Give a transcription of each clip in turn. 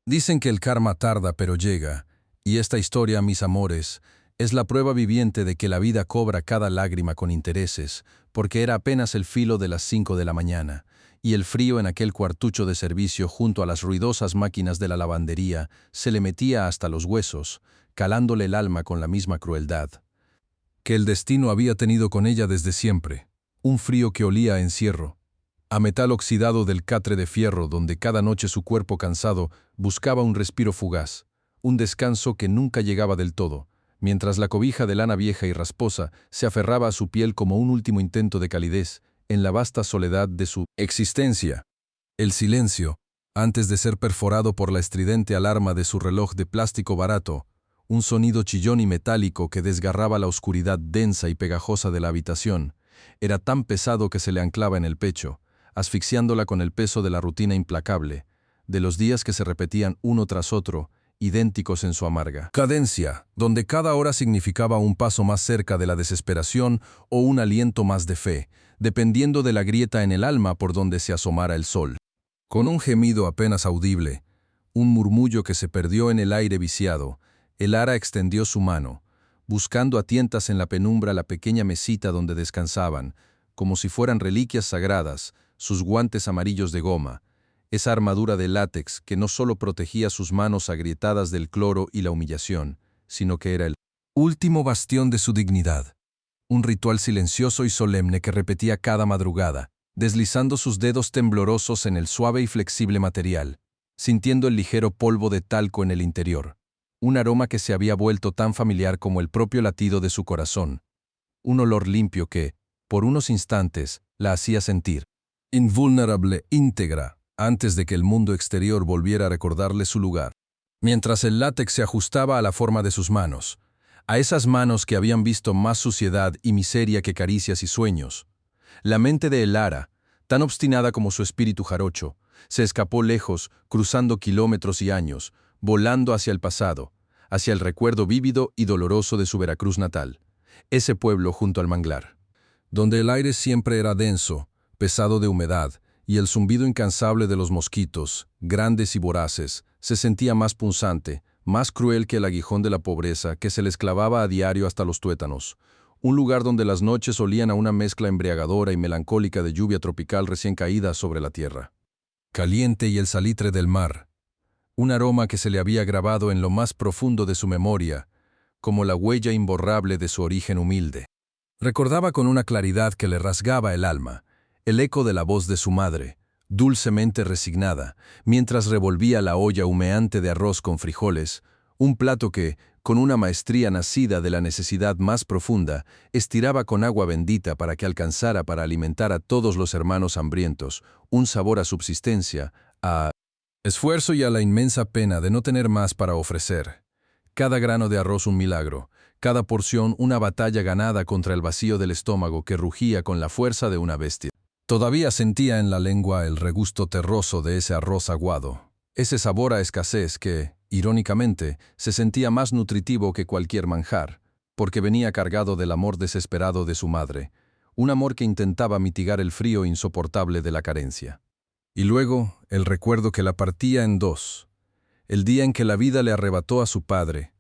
Dicen que el karma tarda pero llega, y esta historia, mis amores, es la prueba viviente de que la vida cobra cada lágrima con intereses, porque era apenas el filo de las 5 de la mañana, y el frío en aquel cuartucho de servicio junto a las ruidosas máquinas de la lavandería se le metía hasta los huesos, calándole el alma con la misma crueldad que el destino había tenido con ella desde siempre, un frío que olía a encierro, a metal oxidado del catre de fierro donde cada noche su cuerpo cansado buscaba un respiro fugaz, un descanso que nunca llegaba del todo, mientras la cobija de lana vieja y rasposa se aferraba a su piel como un último intento de calidez en la vasta soledad de su existencia. El silencio, antes de ser perforado por la estridente alarma de su reloj de plástico barato, un sonido chillón y metálico que desgarraba la oscuridad densa y pegajosa de la habitación, era tan pesado que se le anclaba en el pecho, asfixiándola con el peso de la rutina implacable, de los días que se repetían uno tras otro, idénticos en su amarga cadencia, donde cada hora significaba un paso más cerca de la desesperación o un aliento más de fe, dependiendo de la grieta en el alma por donde se asomara el sol. Con un gemido apenas audible, un murmullo que se perdió en el aire viciado, el ara extendió su mano, buscando a tientas en la penumbra la pequeña mesita donde descansaban, como si fueran reliquias sagradas, sus guantes amarillos de goma, esa armadura de látex que no solo protegía sus manos agrietadas del cloro y la humillación, sino que era el último bastión de su dignidad. Un ritual silencioso y solemne que repetía cada madrugada, deslizando sus dedos temblorosos en el suave y flexible material, sintiendo el ligero polvo de talco en el interior. Un aroma que se había vuelto tan familiar como el propio latido de su corazón. Un olor limpio que, por unos instantes, la hacía sentir invulnerable, íntegra, antes de que el mundo exterior volviera a recordarle su lugar. Mientras el látex se ajustaba a la forma de sus manos, a esas manos que habían visto más suciedad y miseria que caricias y sueños, la mente de Elara, tan obstinada como su espíritu jarocho, se escapó lejos, cruzando kilómetros y años, volando hacia el pasado, hacia el recuerdo vívido y doloroso de su Veracruz natal, ese pueblo junto al manglar, donde el aire siempre era denso, pesado de humedad, y el zumbido incansable de los mosquitos, grandes y voraces, se sentía más punzante, más cruel que el aguijón de la pobreza que se les clavaba a diario hasta los tuétanos, un lugar donde las noches olían a una mezcla embriagadora y melancólica de lluvia tropical recién caída sobre la tierra. Caliente y el salitre del mar, un aroma que se le había grabado en lo más profundo de su memoria, como la huella imborrable de su origen humilde. Recordaba con una claridad que le rasgaba el alma, el eco de la voz de su madre, dulcemente resignada, mientras revolvía la olla humeante de arroz con frijoles, un plato que, con una maestría nacida de la necesidad más profunda, estiraba con agua bendita para que alcanzara para alimentar a todos los hermanos hambrientos, un sabor a subsistencia, a esfuerzo y a la inmensa pena de no tener más para ofrecer. Cada grano de arroz un milagro, cada porción una batalla ganada contra el vacío del estómago que rugía con la fuerza de una bestia. Todavía sentía en la lengua el regusto terroso de ese arroz aguado, ese sabor a escasez que, irónicamente, se sentía más nutritivo que cualquier manjar, porque venía cargado del amor desesperado de su madre, un amor que intentaba mitigar el frío insoportable de la carencia. Y luego, el recuerdo que la partía en dos, el día en que la vida le arrebató a su padre,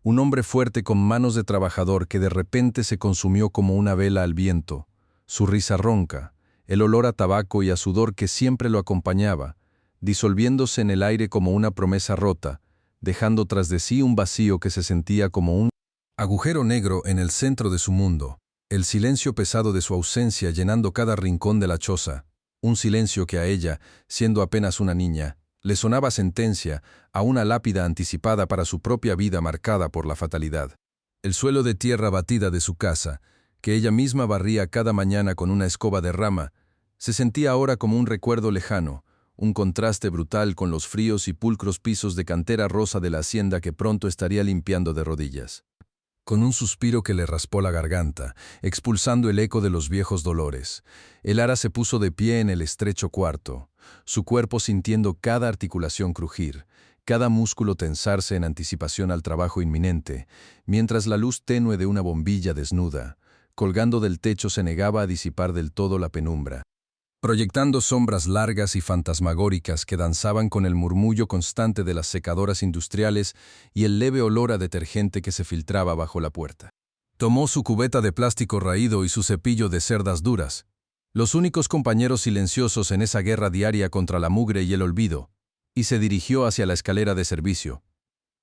un hombre fuerte con manos de trabajador que de repente se consumió como una vela al viento, su risa ronca, el olor a tabaco y a sudor que siempre lo acompañaba, disolviéndose en el aire como una promesa rota, dejando tras de sí un vacío que se sentía como un agujero negro en el centro de su mundo, el silencio pesado de su ausencia llenando cada rincón de la choza, un silencio que a ella, siendo apenas una niña, le sonaba sentencia a una lápida anticipada para su propia vida marcada por la fatalidad. El suelo de tierra batida de su casa, que ella misma barría cada mañana con una escoba de rama, se sentía ahora como un recuerdo lejano, un contraste brutal con los fríos y pulcros pisos de cantera rosa de la hacienda que pronto estaría limpiando de rodillas. Con un suspiro que le raspó la garganta, expulsando el eco de los viejos dolores, Elara se puso de pie en el estrecho cuarto, su cuerpo sintiendo cada articulación crujir, cada músculo tensarse en anticipación al trabajo inminente, mientras la luz tenue de una bombilla desnuda, colgando del techo se negaba a disipar del todo la penumbra. proyectando sombras largas y fantasmagóricas que danzaban con el murmullo constante de las secadoras industriales y el leve olor a detergente que se filtraba bajo la puerta. Tomó su cubeta de plástico raído y su cepillo de cerdas duras, los únicos compañeros silenciosos en esa guerra diaria contra la mugre y el olvido, y se dirigió hacia la escalera de servicio.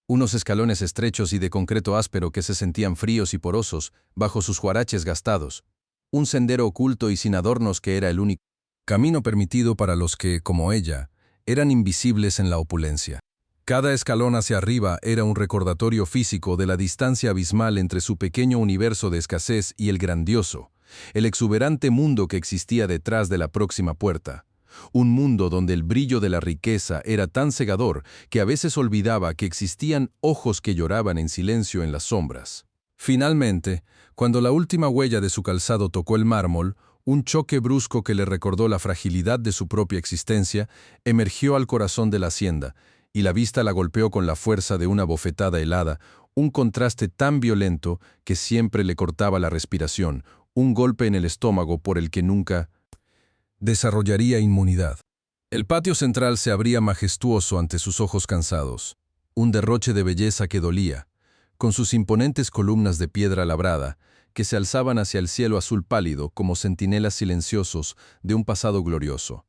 Unos escalones estrechos y de concreto áspero que se sentían fríos y porosos bajo sus huaraches gastados, un sendero oculto y sin adornos que era el único camino permitido para los que, como ella, eran invisibles en la opulencia. Cada escalón hacia arriba era un recordatorio físico de la distancia abismal entre su pequeño universo de escasez y el grandioso, el exuberante mundo que existía detrás de la próxima puerta. Un mundo donde el brillo de la riqueza era tan cegador que a veces olvidaba que existían ojos que lloraban en silencio en las sombras. Finalmente, cuando la última huella de su calzado tocó el mármol, un choque brusco que le recordó la fragilidad de su propia existencia emergió al corazón de la hacienda, y la vista la golpeó con la fuerza de una bofetada helada, un contraste tan violento que siempre le cortaba la respiración, un golpe en el estómago por el que nunca desarrollaría inmunidad. El patio central se abría majestuoso ante sus ojos cansados, un derroche de belleza que dolía, con sus imponentes columnas de piedra labrada, que se alzaban hacia el cielo azul pálido como centinelas silenciosos de un pasado glorioso.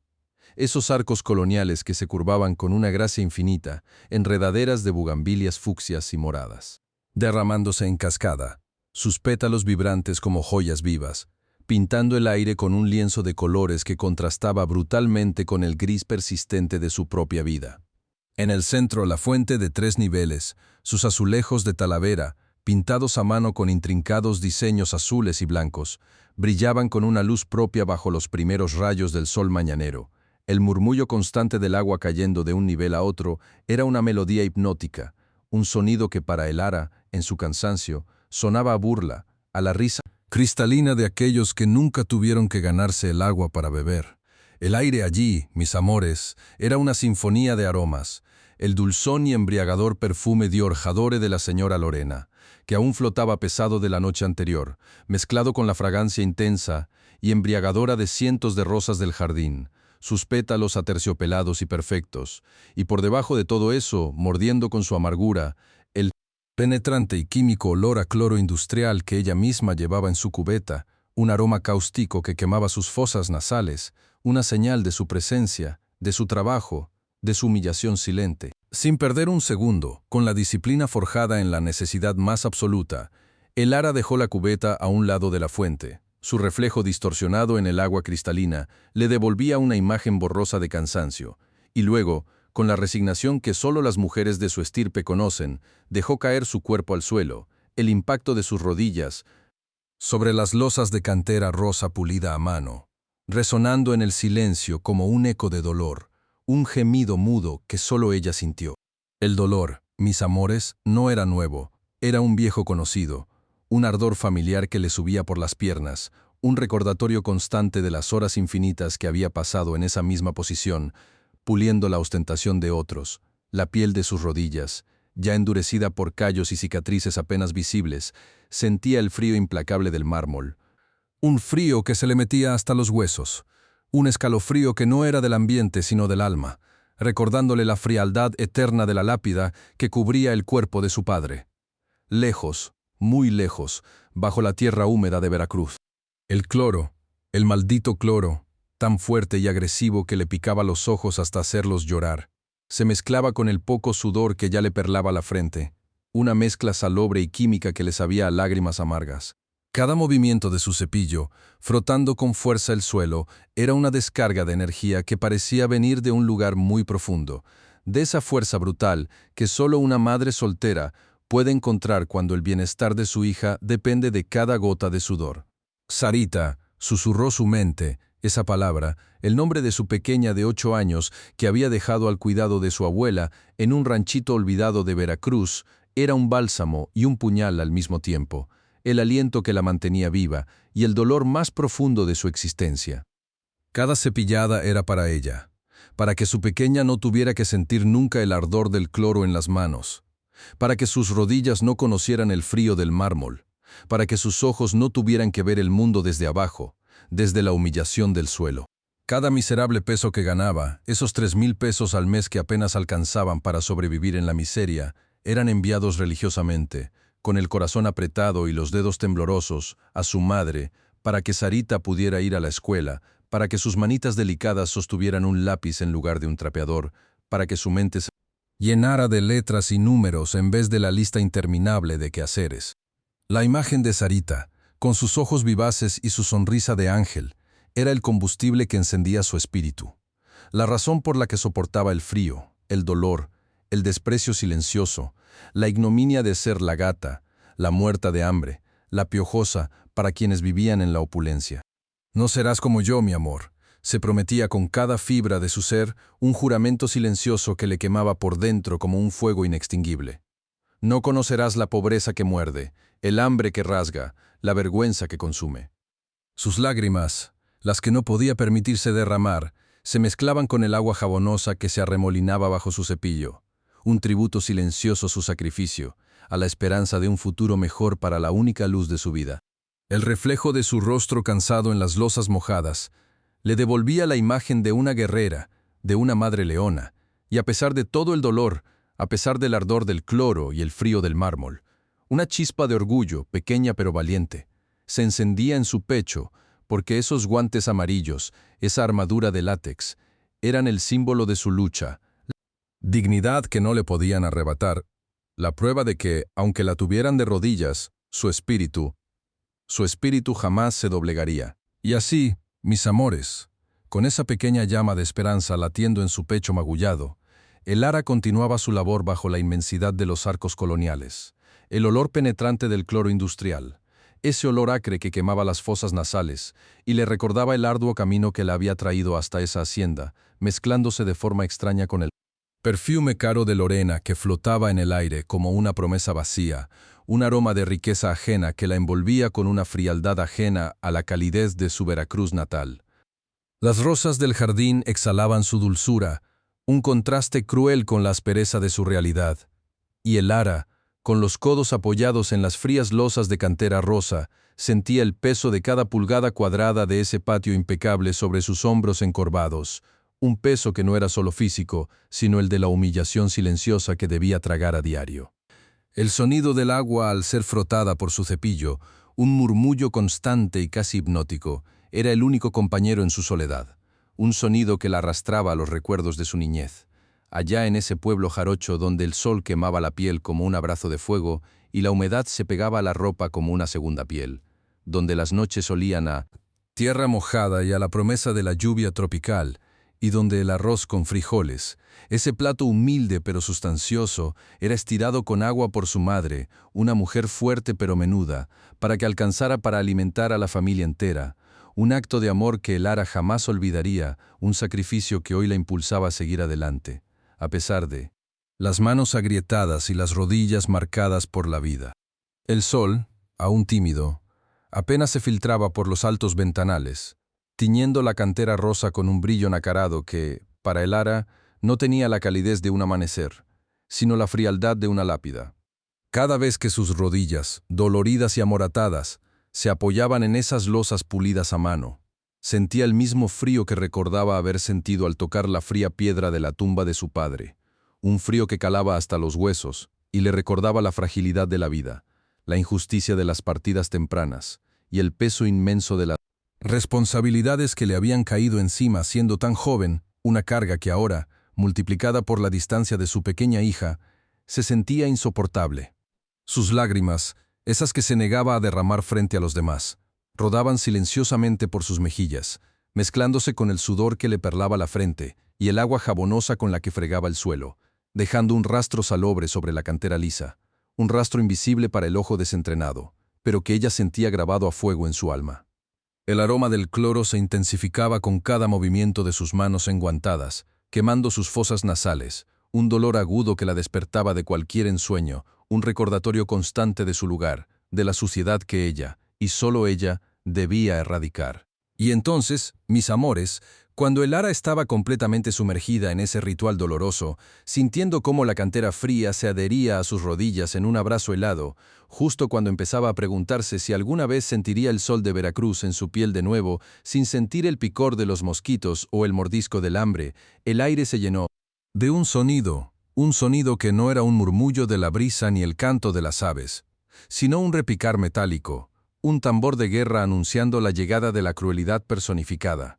Esos arcos coloniales que se curvaban con una gracia infinita, enredaderas de bugambilias fucsias y moradas, derramándose en cascada, sus pétalos vibrantes como joyas vivas, pintando el aire con un lienzo de colores que contrastaba brutalmente con el gris persistente de su propia vida. En el centro, la fuente de 3 niveles, sus azulejos de talavera, pintados a mano con intrincados diseños azules y blancos, brillaban con una luz propia bajo los primeros rayos del sol mañanero. El murmullo constante del agua cayendo de un nivel a otro era una melodía hipnótica, un sonido que para el ara, en su cansancio, sonaba a burla, a la risa cristalina de aquellos que nunca tuvieron que ganarse el agua para beber. El aire allí, mis amores, era una sinfonía de aromas, el dulzón y embriagador perfume de orjadore de la señora Lorena, que aún flotaba pesado de la noche anterior, mezclado con la fragancia intensa y embriagadora de cientos de rosas del jardín, sus pétalos aterciopelados y perfectos, y por debajo de todo eso, mordiendo con su amargura, el penetrante y químico olor a cloro industrial que ella misma llevaba en su cubeta, un aroma cáustico que quemaba sus fosas nasales, una señal de su presencia, de su trabajo, de su humillación silente. Sin perder un segundo, con la disciplina forjada en la necesidad más absoluta, el ara dejó la cubeta a un lado de la fuente. Su reflejo distorsionado en el agua cristalina le devolvía una imagen borrosa de cansancio, y luego, con la resignación que solo las mujeres de su estirpe conocen, dejó caer su cuerpo al suelo, el impacto de sus rodillas sobre las losas de cantera rosa pulida a mano, resonando en el silencio como un eco de dolor, un gemido mudo que solo ella sintió. El dolor, mis amores, no era nuevo, era un viejo conocido, un ardor familiar que le subía por las piernas, un recordatorio constante de las horas infinitas que había pasado en esa misma posición, puliendo la ostentación de otros, la piel de sus rodillas, ya endurecida por callos y cicatrices apenas visibles, sentía el frío implacable del mármol. Un frío que se le metía hasta los huesos, un escalofrío que no era del ambiente sino del alma, recordándole la frialdad eterna de la lápida que cubría el cuerpo de su padre. Lejos, muy lejos, bajo la tierra húmeda de Veracruz. El cloro, el maldito cloro, tan fuerte y agresivo que le picaba los ojos hasta hacerlos llorar, se mezclaba con el poco sudor que ya le perlaba la frente, una mezcla salobre y química que le sabía a lágrimas amargas. Cada movimiento de su cepillo, frotando con fuerza el suelo, era una descarga de energía que parecía venir de un lugar muy profundo, de esa fuerza brutal que solo una madre soltera puede encontrar cuando el bienestar de su hija depende de cada gota de sudor. Sarita, susurró su mente, esa palabra, el nombre de su pequeña de 8 años que había dejado al cuidado de su abuela en un ranchito olvidado de Veracruz, era un bálsamo y un puñal al mismo tiempo, el aliento que la mantenía viva y el dolor más profundo de su existencia. Cada cepillada era para ella, para que su pequeña no tuviera que sentir nunca el ardor del cloro en las manos, para que sus rodillas no conocieran el frío del mármol, para que sus ojos no tuvieran que ver el mundo desde abajo, desde la humillación del suelo. Cada miserable peso que ganaba, esos 3,000 pesos al mes que apenas alcanzaban para sobrevivir en la miseria, eran enviados religiosamente, con el corazón apretado y los dedos temblorosos, a su madre, para que Sarita pudiera ir a la escuela, para que sus manitas delicadas sostuvieran un lápiz en lugar de un trapeador, para que su mente se llenara de letras y números en vez de la lista interminable de quehaceres. La imagen de Sarita, con sus ojos vivaces y su sonrisa de ángel, era el combustible que encendía su espíritu. La razón por la que soportaba el frío, el dolor, el desprecio silencioso, la ignominia de ser la gata, la muerta de hambre, la piojosa para quienes vivían en la opulencia. No serás como yo, mi amor, se prometía con cada fibra de su ser un juramento silencioso que le quemaba por dentro como un fuego inextinguible. No conocerás la pobreza que muerde, el hambre que rasga, la vergüenza que consume. Sus lágrimas, las que no podía permitirse derramar, se mezclaban con el agua jabonosa que se arremolinaba bajo su cepillo, un tributo silencioso a su sacrificio, a la esperanza de un futuro mejor para la única luz de su vida. El reflejo de su rostro cansado en las losas mojadas le devolvía la imagen de una guerrera, de una madre leona, y a pesar de todo el dolor, a pesar del ardor del cloro y el frío del mármol, una chispa de orgullo, pequeña pero valiente, se encendía en su pecho porque esos guantes amarillos, esa armadura de látex, eran el símbolo de su lucha, dignidad que no le podían arrebatar, la prueba de que, aunque la tuvieran de rodillas, su espíritu jamás se doblegaría. Y así, mis amores, con esa pequeña llama de esperanza latiendo en su pecho magullado, el Lara continuaba su labor bajo la inmensidad de los arcos coloniales, el olor penetrante del cloro industrial, ese olor acre que quemaba las fosas nasales y le recordaba el arduo camino que la había traído hasta esa hacienda, mezclándose de forma extraña con el perfume caro de Lorena que flotaba en el aire como una promesa vacía, un aroma de riqueza ajena que la envolvía con una frialdad ajena a la calidez de su Veracruz natal. Las rosas del jardín exhalaban su dulzura, un contraste cruel con la aspereza de su realidad. Y el Lara, con los codos apoyados en las frías losas de cantera rosa, sentía el peso de cada pulgada cuadrada de ese patio impecable sobre sus hombros encorvados, un peso que no era solo físico, sino el de la humillación silenciosa que debía tragar a diario. El sonido del agua al ser frotada por su cepillo, un murmullo constante y casi hipnótico, era el único compañero en su soledad, un sonido que la arrastraba a los recuerdos de su niñez. Allá en ese pueblo jarocho donde el sol quemaba la piel como un abrazo de fuego y la humedad se pegaba a la ropa como una segunda piel, donde las noches olían a tierra mojada y a la promesa de la lluvia tropical, y donde el arroz con frijoles, ese plato humilde pero sustancioso, era estirado con agua por su madre, una mujer fuerte pero menuda, para que alcanzara para alimentar a la familia entera, un acto de amor que el Lara jamás olvidaría, un sacrificio que hoy la impulsaba a seguir adelante, a pesar de las manos agrietadas y las rodillas marcadas por la vida. El sol, aún tímido, apenas se filtraba por los altos ventanales, tiñendo la cantera rosa con un brillo nacarado que, para el Lara, no tenía la calidez de un amanecer, sino la frialdad de una lápida. Cada vez que sus rodillas, doloridas y amoratadas, se apoyaban en esas losas pulidas a mano, sentía el mismo frío que recordaba haber sentido al tocar la fría piedra de la tumba de su padre, un frío que calaba hasta los huesos y le recordaba la fragilidad de la vida, la injusticia de las partidas tempranas y el peso inmenso de las responsabilidades que le habían caído encima siendo tan joven, una carga que ahora, multiplicada por la distancia de su pequeña hija, se sentía insoportable. Sus lágrimas, esas que se negaba a derramar frente a los demás, rodaban silenciosamente por sus mejillas, mezclándose con el sudor que le perlaba la frente y el agua jabonosa con la que fregaba el suelo, dejando un rastro salobre sobre la cantera lisa, un rastro invisible para el ojo desentrenado, pero que ella sentía grabado a fuego en su alma. El aroma del cloro se intensificaba con cada movimiento de sus manos enguantadas, quemando sus fosas nasales, un dolor agudo que la despertaba de cualquier ensueño, un recordatorio constante de su lugar, de la suciedad que ella, y solo ella, debía erradicar. Y entonces, mis amores, Cuando Elara estaba completamente sumergida en ese ritual doloroso, sintiendo cómo la cantera fría se adhería a sus rodillas en un abrazo helado, justo cuando empezaba a preguntarse si alguna vez sentiría el sol de Veracruz en su piel de nuevo, sin sentir el picor de los mosquitos o el mordisco del hambre, el aire se llenó de un sonido que no era un murmullo de la brisa ni el canto de las aves, sino un repicar metálico, un tambor de guerra anunciando la llegada de la crueldad personificada.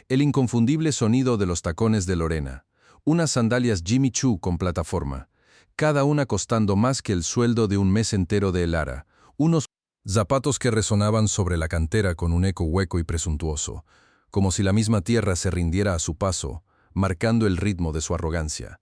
El inconfundible sonido de los tacones de Lorena, unas sandalias Jimmy Choo con plataforma, cada una costando más que el sueldo de un mes entero de Elara, unos zapatos que resonaban sobre la cantera con un eco hueco y presuntuoso, como si la misma tierra se rindiera a su paso, marcando el ritmo de su arrogancia.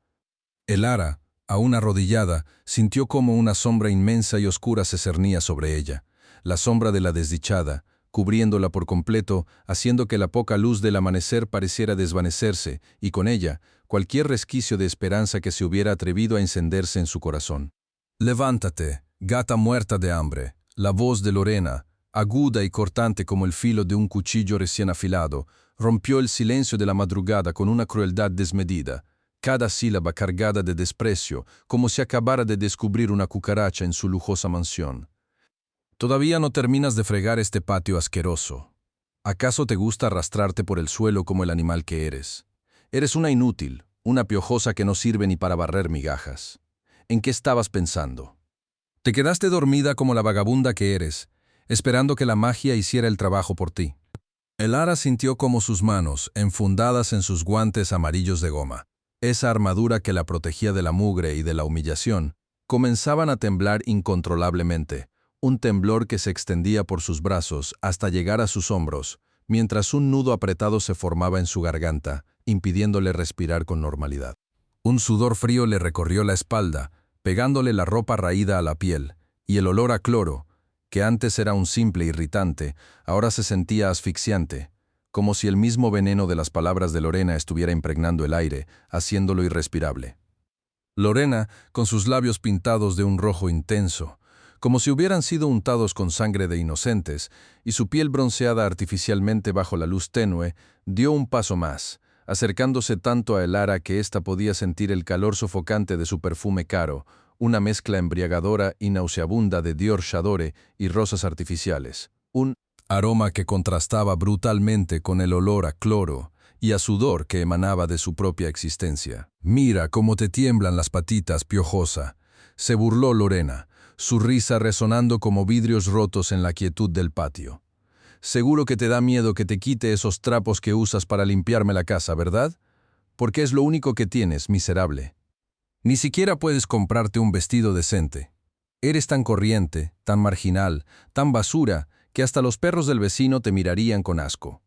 Elara, aún arrodillada, sintió como una sombra inmensa y oscura se cernía sobre ella, la sombra de la desdichada, cubriéndola por completo, haciendo que la poca luz del amanecer pareciera desvanecerse, y con ella, cualquier resquicio de esperanza que se hubiera atrevido a encenderse en su corazón. «Levántate, gata muerta de hambre», la voz de Lorena, aguda y cortante como el filo de un cuchillo recién afilado, rompió el silencio de la madrugada con una crueldad desmedida, cada sílaba cargada de desprecio, como si acabara de descubrir una cucaracha en su lujosa mansión. «Todavía no terminas de fregar este patio asqueroso. ¿Acaso te gusta arrastrarte por el suelo como el animal que eres? Eres una inútil, una piojosa que no sirve ni para barrer migajas. ¿En qué estabas pensando? Te quedaste dormida como la vagabunda que eres, esperando que la magia hiciera el trabajo por ti». Elara sintió como sus manos, enfundadas en sus guantes amarillos de goma, esa armadura que la protegía de la mugre y de la humillación, comenzaban a temblar incontrolablemente, un temblor que se extendía por sus brazos hasta llegar a sus hombros, mientras un nudo apretado se formaba en su garganta, impidiéndole respirar con normalidad. Un sudor frío le recorrió la espalda, pegándole la ropa raída a la piel, y el olor a cloro, que antes era un simple irritante, ahora se sentía asfixiante, como si el mismo veneno de las palabras de Lorena estuviera impregnando el aire, haciéndolo irrespirable. Lorena, con sus labios pintados de un rojo intenso, como si hubieran sido untados con sangre de inocentes, y su piel bronceada artificialmente bajo la luz tenue, dio un paso más, acercándose tanto a Elara que ésta podía sentir el calor sofocante de su perfume caro, una mezcla embriagadora y nauseabunda de Dior Chadore y rosas artificiales, un aroma que contrastaba brutalmente con el olor a cloro y a sudor que emanaba de su propia existencia. «Mira cómo te tiemblan las patitas, piojosa», se burló Lorena, su risa resonando como vidrios rotos en la quietud del patio. «Seguro que te da miedo que te quite esos trapos que usas para limpiarme la casa, ¿verdad? Porque es lo único que tienes, miserable. Ni siquiera puedes comprarte un vestido decente. Eres tan corriente, tan marginal, tan basura, que hasta los perros del vecino te mirarían con asco.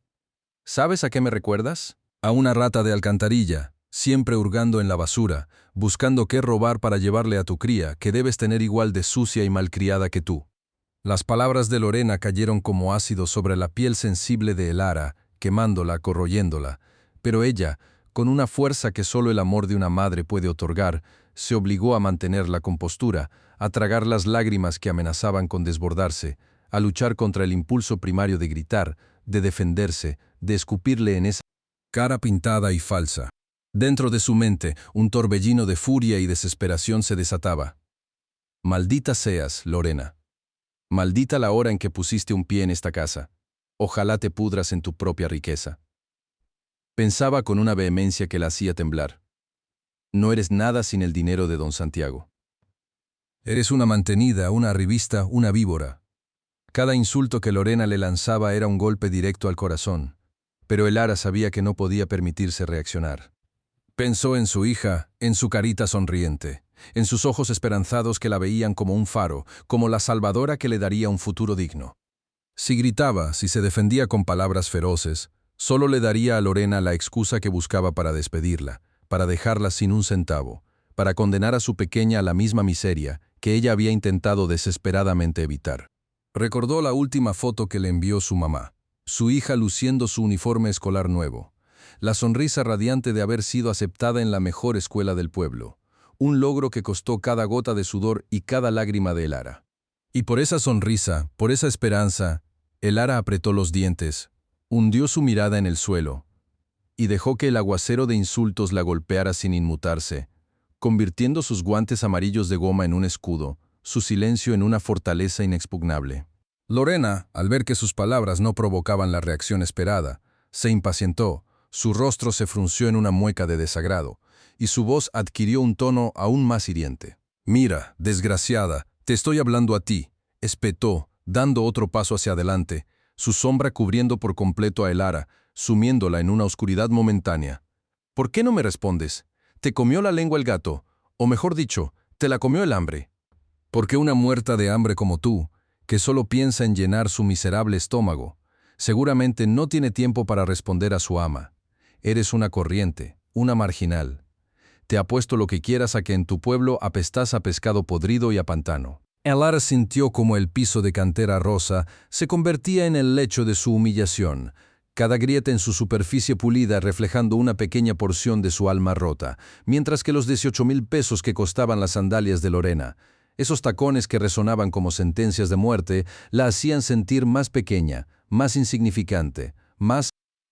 ¿Sabes a qué me recuerdas? A una rata de alcantarilla, siempre hurgando en la basura, buscando qué robar para llevarle a tu cría, que debes tener igual de sucia y malcriada que tú». Las palabras de Lorena cayeron como ácido sobre la piel sensible de Elara, quemándola, corroyéndola, pero ella, con una fuerza que solo el amor de una madre puede otorgar, se obligó a mantener la compostura, a tragar las lágrimas que amenazaban con desbordarse, a luchar contra el impulso primario de gritar, de defenderse, de escupirle en esa cara pintada y falsa. Dentro de su mente, un torbellino de furia y desesperación se desataba. «Maldita seas, Lorena. Maldita la hora en que pusiste un pie en esta casa. Ojalá te pudras en tu propia riqueza». Pensaba con una vehemencia que la hacía temblar. «No eres nada sin el dinero de don Santiago. Eres una mantenida, una arribista, una víbora». Cada insulto que Lorena le lanzaba era un golpe directo al corazón, pero Elara sabía que no podía permitirse reaccionar. Pensó en su hija, en su carita sonriente, en sus ojos esperanzados que la veían como un faro, como la salvadora que le daría un futuro digno. Si gritaba, si se defendía con palabras feroces, solo le daría a Lorena la excusa que buscaba para despedirla, para dejarla sin un centavo, para condenar a su pequeña a la misma miseria que ella había intentado desesperadamente evitar. Recordó la última foto que le envió su mamá, su hija luciendo su uniforme escolar nuevo, la sonrisa radiante de haber sido aceptada en la mejor escuela del pueblo, un logro que costó cada gota de sudor y cada lágrima de Elara. Y por esa sonrisa, por esa esperanza, Elara apretó los dientes, hundió su mirada en el suelo y dejó que el aguacero de insultos la golpeara sin inmutarse, convirtiendo sus guantes amarillos de goma en un escudo, su silencio en una fortaleza inexpugnable. Lorena, al ver que sus palabras no provocaban la reacción esperada, se impacientó, su rostro se frunció en una mueca de desagrado, y su voz adquirió un tono aún más hiriente. «Mira, desgraciada, te estoy hablando a ti», espetó, dando otro paso hacia adelante, su sombra cubriendo por completo a Elara, sumiéndola en una oscuridad momentánea. «¿Por qué no me respondes? ¿Te comió la lengua el gato? O mejor dicho, ¿te la comió el hambre? Porque una muerta de hambre como tú, que solo piensa en llenar su miserable estómago, seguramente no tiene tiempo para responder a su ama. Eres una corriente, una marginal. Te apuesto lo que quieras a que en tu pueblo apestás a pescado podrido y a pantano». Elara sintió como el piso de cantera rosa se convertía en el lecho de su humillación, cada grieta en su superficie pulida reflejando una pequeña porción de su alma rota, mientras que los 18,000 pesos que costaban las sandalias de Lorena, esos tacones que resonaban como sentencias de muerte, la hacían sentir más pequeña, más insignificante, más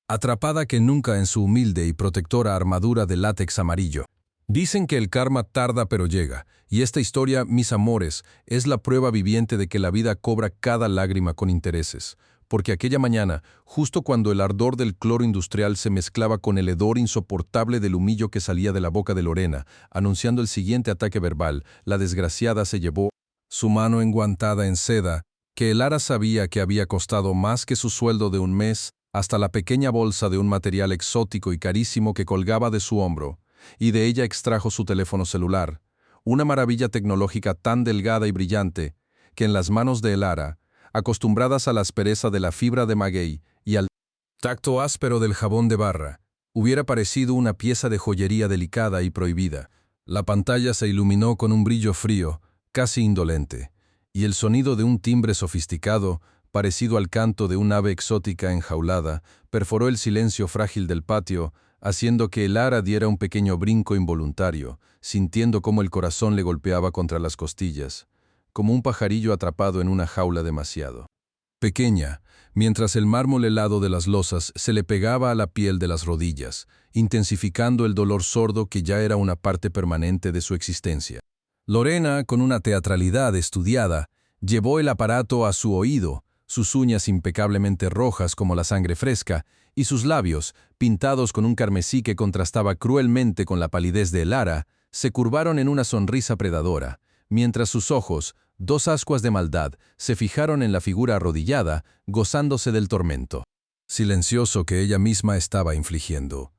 atrapada que nunca en su humilde y protectora armadura de látex amarillo. Dicen que el karma tarda pero llega, y esta historia, mis amores, es la prueba viviente de que la vida cobra cada lágrima con intereses. Porque aquella mañana, justo cuando el ardor del cloro industrial se mezclaba con el hedor insoportable del humillo que salía de la boca de Lorena, anunciando el siguiente ataque verbal, la desgraciada se llevó su mano enguantada en seda, que Elara sabía que había costado más que su sueldo de un mes, hasta la pequeña bolsa de un material exótico y carísimo que colgaba de su hombro, y de ella extrajo su teléfono celular, una maravilla tecnológica tan delgada y brillante, que en las manos de Elara, acostumbradas a la aspereza de la fibra de maguey y al tacto áspero del jabón de barra, hubiera parecido una pieza de joyería delicada y prohibida. La pantalla se iluminó con un brillo frío, casi indolente, y el sonido de un timbre sofisticado, parecido al canto de un ave exótica enjaulada, perforó el silencio frágil del patio, haciendo que Elara diera un pequeño brinco involuntario, sintiendo cómo el corazón le golpeaba contra las costillas, como un pajarillo atrapado en una jaula demasiado pequeña, mientras el mármol helado de las losas se le pegaba a la piel de las rodillas, intensificando el dolor sordo que ya era una parte permanente de su existencia. Lorena, con una teatralidad estudiada, llevó el aparato a su oído, sus uñas impecablemente rojas como la sangre fresca, y sus labios, pintados con un carmesí que contrastaba cruelmente con la palidez de Elara, se curvaron en una sonrisa predadora, mientras sus ojos, dos ascuas de maldad, se fijaron en la figura arrodillada, gozándose del tormento silencioso que ella misma estaba infligiendo.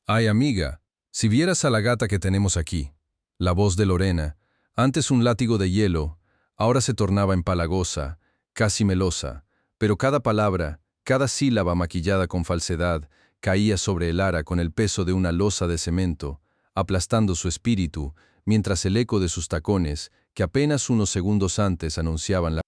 «Ay, amiga, si vieras a la gata que tenemos aquí». La voz de Lorena, antes un látigo de hielo, ahora se tornaba empalagosa, casi melosa, pero cada palabra, cada sílaba maquillada con falsedad, caía sobre Elara con el peso de una losa de cemento, aplastando su espíritu, mientras el eco de sus tacones, que apenas unos segundos antes anunciaban la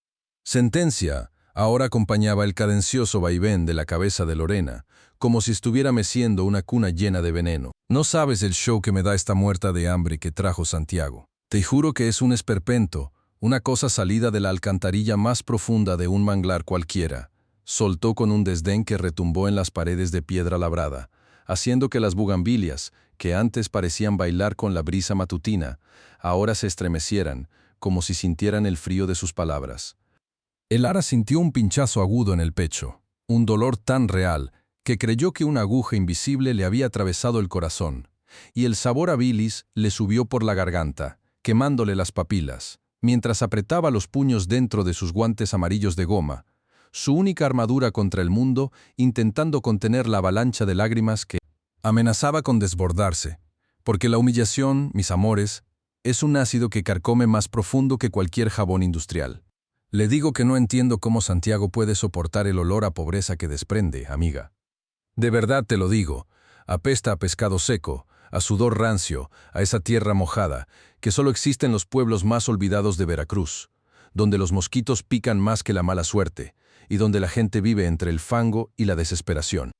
sentencia, ahora acompañaba el cadencioso vaivén de la cabeza de Lorena, como si estuviera meciendo una cuna llena de veneno. «No sabes el show que me da esta muerta de hambre que trajo Santiago. Te juro que es un esperpento, una cosa salida de la alcantarilla más profunda de un manglar cualquiera», soltó con un desdén que retumbó en las paredes de piedra labrada, haciendo que las bugambilias, que antes parecían bailar con la brisa matutina, ahora se estremecieran, como si sintieran el frío de sus palabras. Elara sintió un pinchazo agudo en el pecho, un dolor tan real que creyó que una aguja invisible le había atravesado el corazón, y el sabor a bilis le subió por la garganta, quemándole las papilas, mientras apretaba los puños dentro de sus guantes amarillos de goma, su única armadura contra el mundo, intentando contener la avalancha de lágrimas que amenazaba con desbordarse, porque la humillación, mis amores, es un ácido que carcome más profundo que cualquier jabón industrial. Le digo que no entiendo cómo Santiago puede soportar el olor a pobreza que desprende, amiga. De verdad te lo digo, apesta a pescado seco, a sudor rancio, a esa tierra mojada, que solo existe en los pueblos más olvidados de Veracruz, donde los mosquitos pican más que la mala suerte, y donde la gente vive entre el fango y la desesperación.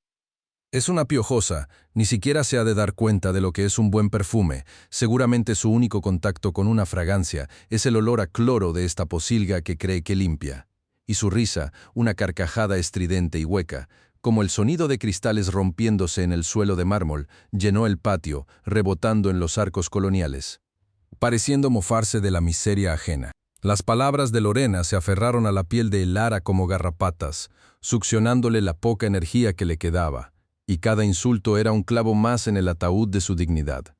Es una piojosa, ni siquiera se ha de dar cuenta de lo que es un buen perfume, seguramente su único contacto con una fragancia es el olor a cloro de esta posilga que cree que limpia. Y su risa, una carcajada estridente y hueca, como el sonido de cristales rompiéndose en el suelo de mármol, llenó el patio, rebotando en los arcos coloniales, pareciendo mofarse de la miseria ajena. Las palabras de Lorena se aferraron a la piel de Lara como garrapatas, succionándole la poca energía que le quedaba, y cada insulto era un clavo más en el ataúd de su dignidad.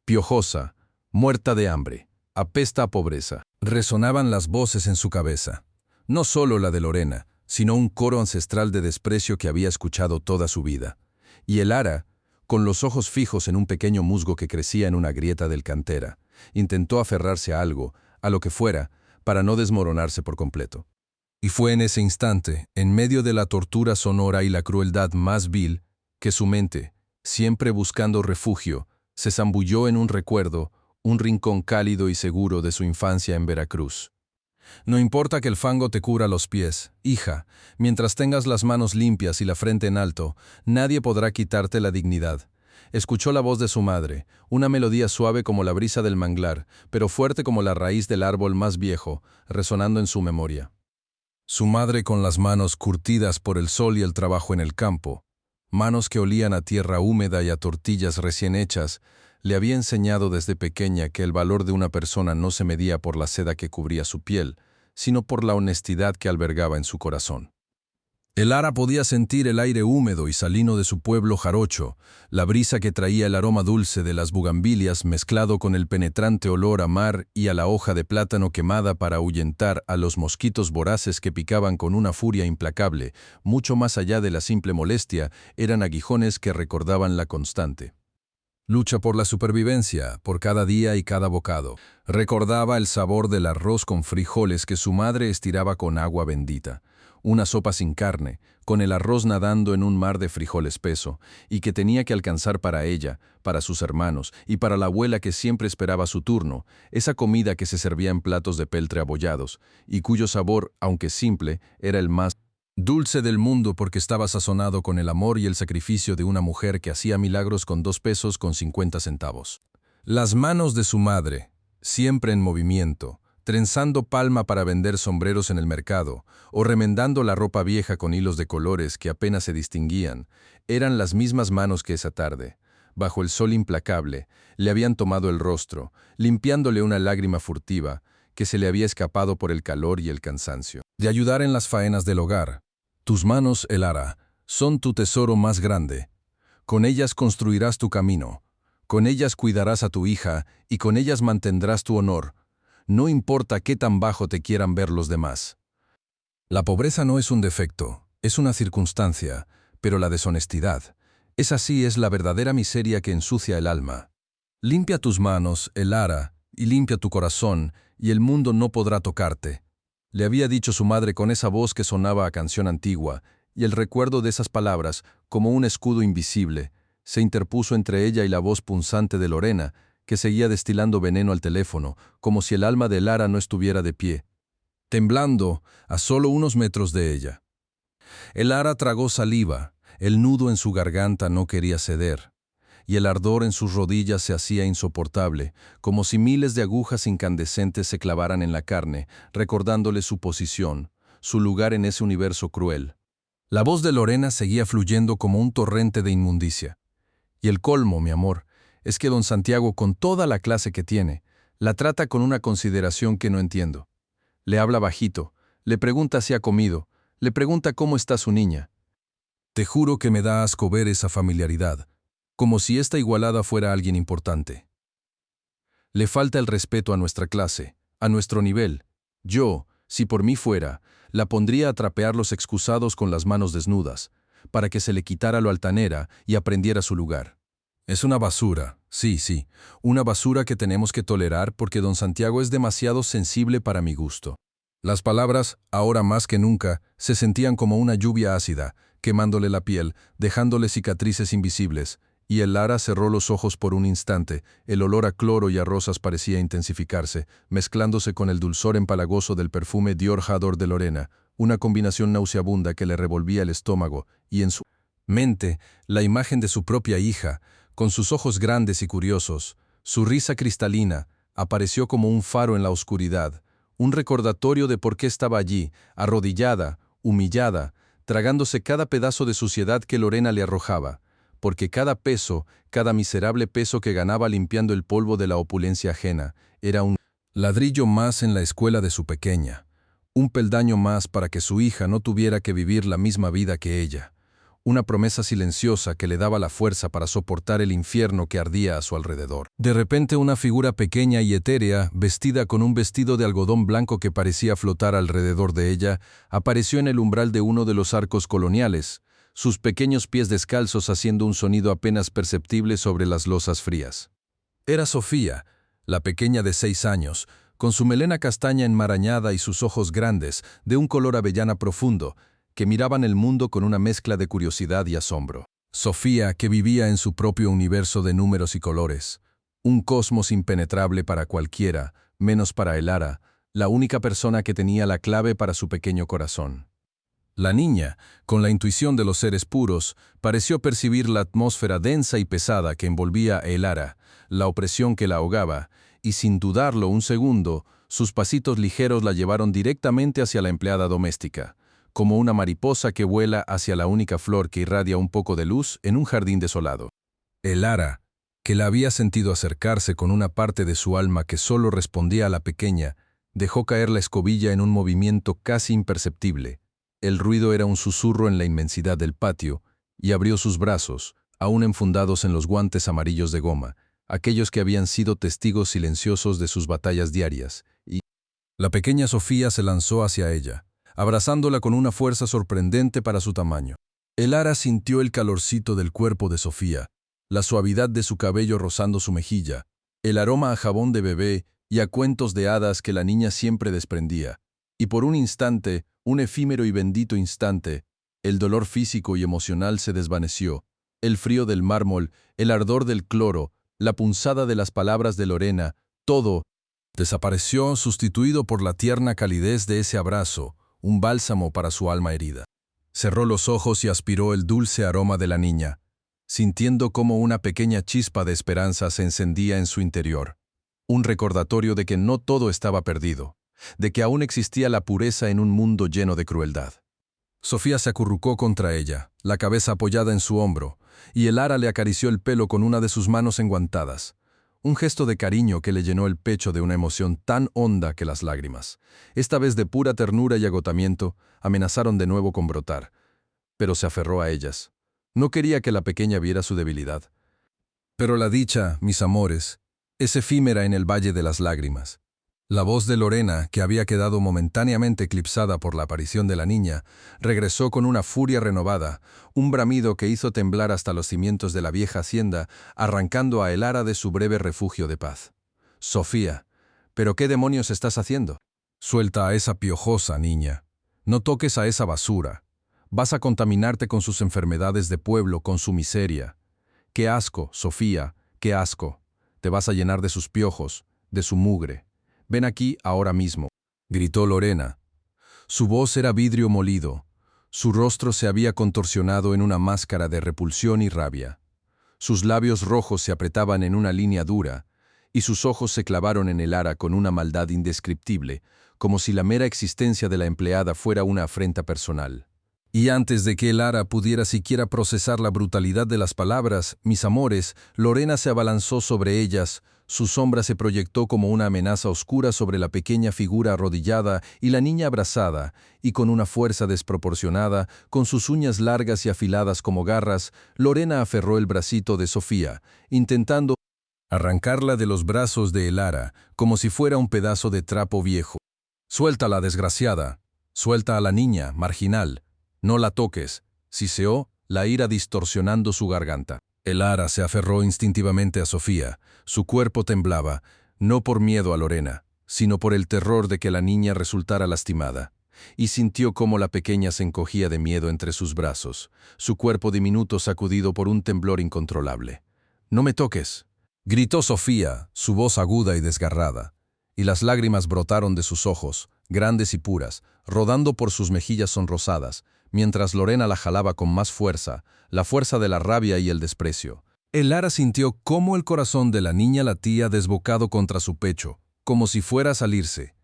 Piojosa, muerta de hambre, apesta a pobreza. Resonaban las voces en su cabeza. No solo la de Lorena, sino un coro ancestral de desprecio que había escuchado toda su vida. Y el Lara, con los ojos fijos en un pequeño musgo que crecía en una grieta del cantera, intentó aferrarse a algo, a lo que fuera, para no desmoronarse por completo. Y fue en ese instante, en medio de la tortura sonora y la crueldad más vil, que su mente, siempre buscando refugio, se zambulló en un recuerdo, un rincón cálido y seguro de su infancia en Veracruz. No importa que el fango te cubra los pies, hija, mientras tengas las manos limpias y la frente en alto, nadie podrá quitarte la dignidad. Escuchó la voz de su madre, una melodía suave como la brisa del manglar, pero fuerte como la raíz del árbol más viejo, resonando en su memoria. Su madre con las manos curtidas por el sol y el trabajo en el campo, manos que olían a tierra húmeda y a tortillas recién hechas, le había enseñado desde pequeña que el valor de una persona no se medía por la seda que cubría su piel, sino por la honestidad que albergaba en su corazón. El Lara podía sentir el aire húmedo y salino de su pueblo jarocho, la brisa que traía el aroma dulce de las bugambilias mezclado con el penetrante olor a mar y a la hoja de plátano quemada para ahuyentar a los mosquitos voraces que picaban con una furia implacable, mucho más allá de la simple molestia, eran aguijones que recordaban la constante lucha por la supervivencia, por cada día y cada bocado. Recordaba el sabor del arroz con frijoles que su madre estiraba con agua bendita, una sopa sin carne, con el arroz nadando en un mar de frijol espeso, y que tenía que alcanzar para ella, para sus hermanos y para la abuela que siempre esperaba su turno, esa comida que se servía en platos de peltre abollados, y cuyo sabor, aunque simple, era el más dulce del mundo porque estaba sazonado con el amor y el sacrificio de una mujer que hacía milagros con 2 pesos con 50 centavos. Las manos de su madre, siempre en movimiento, trenzando palma para vender sombreros en el mercado, o remendando la ropa vieja con hilos de colores que apenas se distinguían, eran las mismas manos que esa tarde, bajo el sol implacable, le habían tomado el rostro, limpiándole una lágrima furtiva, que se le había escapado por el calor y el cansancio. De ayudar en las faenas del hogar. Tus manos, Lara, son tu tesoro más grande. Con ellas construirás tu camino. Con ellas cuidarás a tu hija y con ellas mantendrás tu honor. No importa qué tan bajo te quieran ver los demás. La pobreza no es un defecto, es una circunstancia, pero la deshonestidad, esa sí es la verdadera miseria que ensucia el alma. Limpia tus manos, Lara, y limpia tu corazón, y el mundo no podrá tocarte. Le había dicho su madre con esa voz que sonaba a canción antigua, y el recuerdo de esas palabras, como un escudo invisible, se interpuso entre ella y la voz punzante de Lorena, que seguía destilando veneno al teléfono, como si el alma de Lara no estuviera de pie, temblando a solo unos metros de ella. El Lara tragó saliva, el nudo en su garganta no quería ceder, y el ardor en sus rodillas se hacía insoportable, como si miles de agujas incandescentes se clavaran en la carne, recordándole su posición, su lugar en ese universo cruel. La voz de Lorena seguía fluyendo como un torrente de inmundicia. Y el colmo, mi amor, es que don Santiago, con toda la clase que tiene, la trata con una consideración que no entiendo. Le habla bajito, le pregunta si ha comido, le pregunta cómo está su niña. Te juro que me da asco ver esa familiaridad, como si esta igualada fuera alguien importante. Le falta el respeto a nuestra clase, a nuestro nivel. Yo, si por mí fuera, la pondría a trapear los excusados con las manos desnudas, para que se le quitara lo altanera y aprendiera su lugar. Es una basura, sí, una basura que tenemos que tolerar porque don Santiago es demasiado sensible para mi gusto. Las palabras, ahora más que nunca, se sentían como una lluvia ácida, quemándole la piel, dejándole cicatrices invisibles, y el Lara cerró los ojos por un instante. El olor a cloro y a rosas parecía intensificarse, mezclándose con el dulzor empalagoso del perfume Dior J'adore de Lorena, una combinación nauseabunda que le revolvía el estómago, y en su mente, la imagen de su propia hija, con sus ojos grandes y curiosos, su risa cristalina, apareció como un faro en la oscuridad, un recordatorio de por qué estaba allí, arrodillada, humillada, tragándose cada pedazo de suciedad que Lorena le arrojaba, porque cada peso, cada miserable peso que ganaba limpiando el polvo de la opulencia ajena, era un ladrillo más en la escuela de su pequeña, un peldaño más para que su hija no tuviera que vivir la misma vida que ella, una promesa silenciosa que le daba la fuerza para soportar el infierno que ardía a su alrededor. De repente una figura pequeña y etérea, vestida con un vestido de algodón blanco que parecía flotar alrededor de ella, apareció en el umbral de uno de los arcos coloniales, sus pequeños pies descalzos haciendo un sonido apenas perceptible sobre las losas frías. Era Sofía, la pequeña de 6 años, con su melena castaña enmarañada y sus ojos grandes, de un color avellana profundo, que miraban el mundo con una mezcla de curiosidad y asombro. Sofía, que vivía en su propio universo de números y colores, un cosmos impenetrable para cualquiera, menos para Elara, la única persona que tenía la clave para su pequeño corazón. La niña, con la intuición de los seres puros, pareció percibir la atmósfera densa y pesada que envolvía a Elara, la opresión que la ahogaba, y sin dudarlo un segundo, sus pasitos ligeros la llevaron directamente hacia la empleada doméstica, como una mariposa que vuela hacia la única flor que irradia un poco de luz en un jardín desolado. Elara, que la había sentido acercarse con una parte de su alma que solo respondía a la pequeña, dejó caer la escobilla en un movimiento casi imperceptible. El ruido era un susurro en la inmensidad del patio, y abrió sus brazos, aún enfundados en los guantes amarillos de goma, aquellos que habían sido testigos silenciosos de sus batallas diarias, y la pequeña Sofía se lanzó hacia ella, abrazándola con una fuerza sorprendente para su tamaño. Elara sintió el calorcito del cuerpo de Sofía, la suavidad de su cabello rozando su mejilla, el aroma a jabón de bebé y a cuentos de hadas que la niña siempre desprendía, y por un instante, un efímero y bendito instante, el dolor físico y emocional se desvaneció, el frío del mármol, el ardor del cloro, la punzada de las palabras de Lorena, todo desapareció sustituido por la tierna calidez de ese abrazo, un bálsamo para su alma herida. Cerró los ojos y aspiró el dulce aroma de la niña, sintiendo cómo una pequeña chispa de esperanza se encendía en su interior. Un recordatorio de que no todo estaba perdido, de que aún existía la pureza en un mundo lleno de crueldad. Sofía se acurrucó contra ella, la cabeza apoyada en su hombro, y Elara le acarició el pelo con una de sus manos enguantadas. Un gesto de cariño que le llenó el pecho de una emoción tan honda que las lágrimas, esta vez de pura ternura y agotamiento, amenazaron de nuevo con brotar. Pero se aferró a ellas. No quería que la pequeña viera su debilidad. Pero la dicha, mis amores, es efímera en el Valle de las Lágrimas. La voz de Lorena, que había quedado momentáneamente eclipsada por la aparición de la niña, regresó con una furia renovada, un bramido que hizo temblar hasta los cimientos de la vieja hacienda, arrancando a Elara de su breve refugio de paz. «Sofía, ¿pero qué demonios estás haciendo?» «Suelta a esa piojosa niña. No toques a esa basura. Vas a contaminarte con sus enfermedades de pueblo, con su miseria. ¡Qué asco, Sofía, qué asco! Te vas a llenar de sus piojos, de su mugre. Ven aquí ahora mismo», gritó Lorena. Su voz era vidrio molido. Su rostro se había contorsionado en una máscara de repulsión y rabia. Sus labios rojos se apretaban en una línea dura, y sus ojos se clavaron en Elara con una maldad indescriptible, como si la mera existencia de la empleada fuera una afrenta personal. Y antes de que Elara pudiera siquiera procesar la brutalidad de las palabras, mis amores, Lorena se abalanzó sobre ellas, su sombra se proyectó como una amenaza oscura sobre la pequeña figura arrodillada y la niña abrazada, y con una fuerza desproporcionada, con sus uñas largas y afiladas como garras, Lorena aferró el bracito de Sofía, intentando arrancarla de los brazos de Elara, como si fuera un pedazo de trapo viejo. «Suéltala, desgraciada. Suelta a la niña, marginal. No la toques», siseó, la ira distorsionando su garganta. Elara se aferró instintivamente a Sofía. Su cuerpo temblaba, no por miedo a Lorena, sino por el terror de que la niña resultara lastimada. Y sintió cómo la pequeña se encogía de miedo entre sus brazos, su cuerpo diminuto sacudido por un temblor incontrolable. «No me toques», gritó Sofía, su voz aguda y desgarrada, y las lágrimas brotaron de sus ojos, grandes y puras, rodando por sus mejillas sonrosadas, mientras Lorena la jalaba con más fuerza, la fuerza de la rabia y el desprecio. Elara sintió cómo el corazón de la niña latía desbocado contra su pecho, como si fuera a salirse,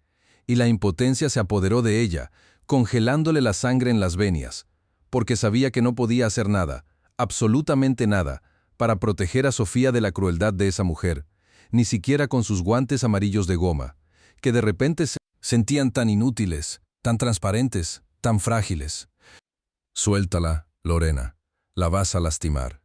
y la impotencia se apoderó de ella, congelándole la sangre en las venas. porque sabía que no podía hacer nada, absolutamente nada, para proteger a Sofía de la crueldad de esa mujer, ni siquiera con sus guantes amarillos de goma, que de repente se sentían tan inútiles, tan transparentes, tan frágiles. Suéltala, Lorena, la vas a lastimar.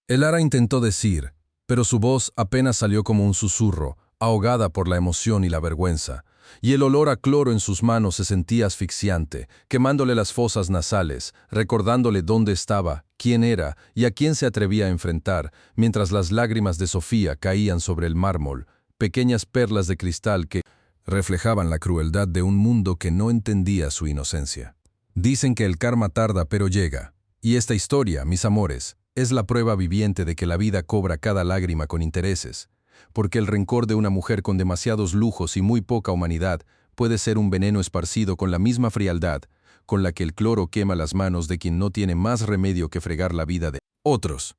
Elara intentó decir, pero su voz apenas salió como un susurro, ahogada por la emoción y la vergüenza, y el olor a cloro en sus manos se sentía asfixiante, quemándole las fosas nasales, recordándole dónde estaba, quién era y a quién se atrevía a enfrentar, mientras las lágrimas de Sofía caían sobre el mármol, pequeñas perlas de cristal que reflejaban la crueldad de un mundo que no entendía su inocencia. Dicen que el karma tarda pero llega, y esta historia, mis amores, es la prueba viviente de que la vida cobra cada lágrima con intereses, porque el rencor de una mujer con demasiados lujos y muy poca humanidad puede ser un veneno esparcido con la misma frialdad con la que el cloro quema las manos de quien no tiene más remedio que fregar la vida de otros.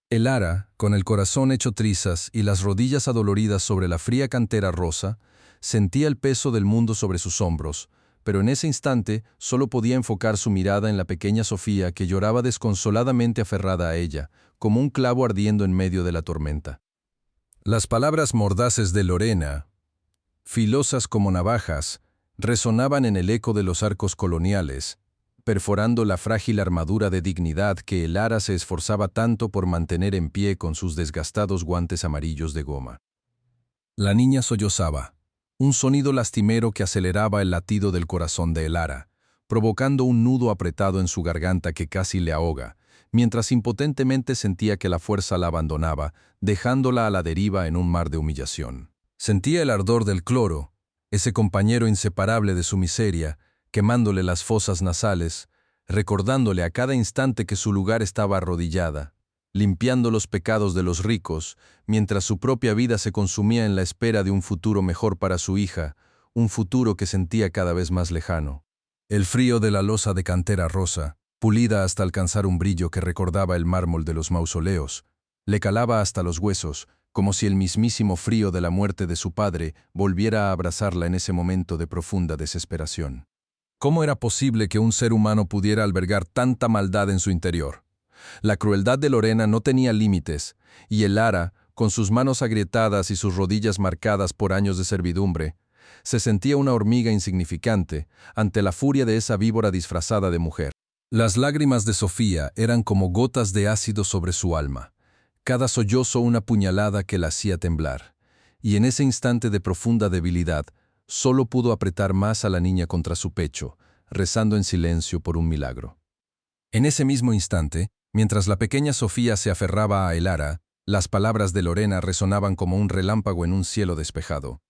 Elara, con el corazón hecho trizas y las rodillas adoloridas sobre la fría cantera rosa, sentía el peso del mundo sobre sus hombros, pero en ese instante solo podía enfocar su mirada en la pequeña Sofía que lloraba desconsoladamente aferrada a ella, como un clavo ardiendo en medio de la tormenta. Las palabras mordaces de Lorena, filosas como navajas, resonaban en el eco de los arcos coloniales, perforando la frágil armadura de dignidad que Elara se esforzaba tanto por mantener en pie con sus desgastados guantes amarillos de goma. La niña sollozaba, un sonido lastimero que aceleraba el latido del corazón de Elara, provocando un nudo apretado en su garganta que casi le ahoga, mientras impotentemente sentía que la fuerza la abandonaba, dejándola a la deriva en un mar de humillación. Sentía el ardor del cloro, ese compañero inseparable de su miseria, quemándole las fosas nasales, recordándole a cada instante que su lugar estaba arrodillada, limpiando los pecados de los ricos, mientras su propia vida se consumía en la espera de un futuro mejor para su hija, un futuro que sentía cada vez más lejano. El frío de la losa de cantera rosa, pulida hasta alcanzar un brillo que recordaba el mármol de los mausoleos, le calaba hasta los huesos, como si el mismísimo frío de la muerte de su padre volviera a abrazarla en ese momento de profunda desesperación. ¿Cómo era posible que un ser humano pudiera albergar tanta maldad en su interior? La crueldad de Lorena no tenía límites, y Elara, con sus manos agrietadas y sus rodillas marcadas por años de servidumbre, se sentía una hormiga insignificante ante la furia de esa víbora disfrazada de mujer. Las lágrimas de Sofía eran como gotas de ácido sobre su alma, cada sollozo una puñalada que la hacía temblar, y en ese instante de profunda debilidad, solo pudo apretar más a la niña contra su pecho, rezando en silencio por un milagro. En ese mismo instante, mientras la pequeña Sofía se aferraba a Elara, las palabras de Lorena resonaban como un relámpago en un cielo despejado.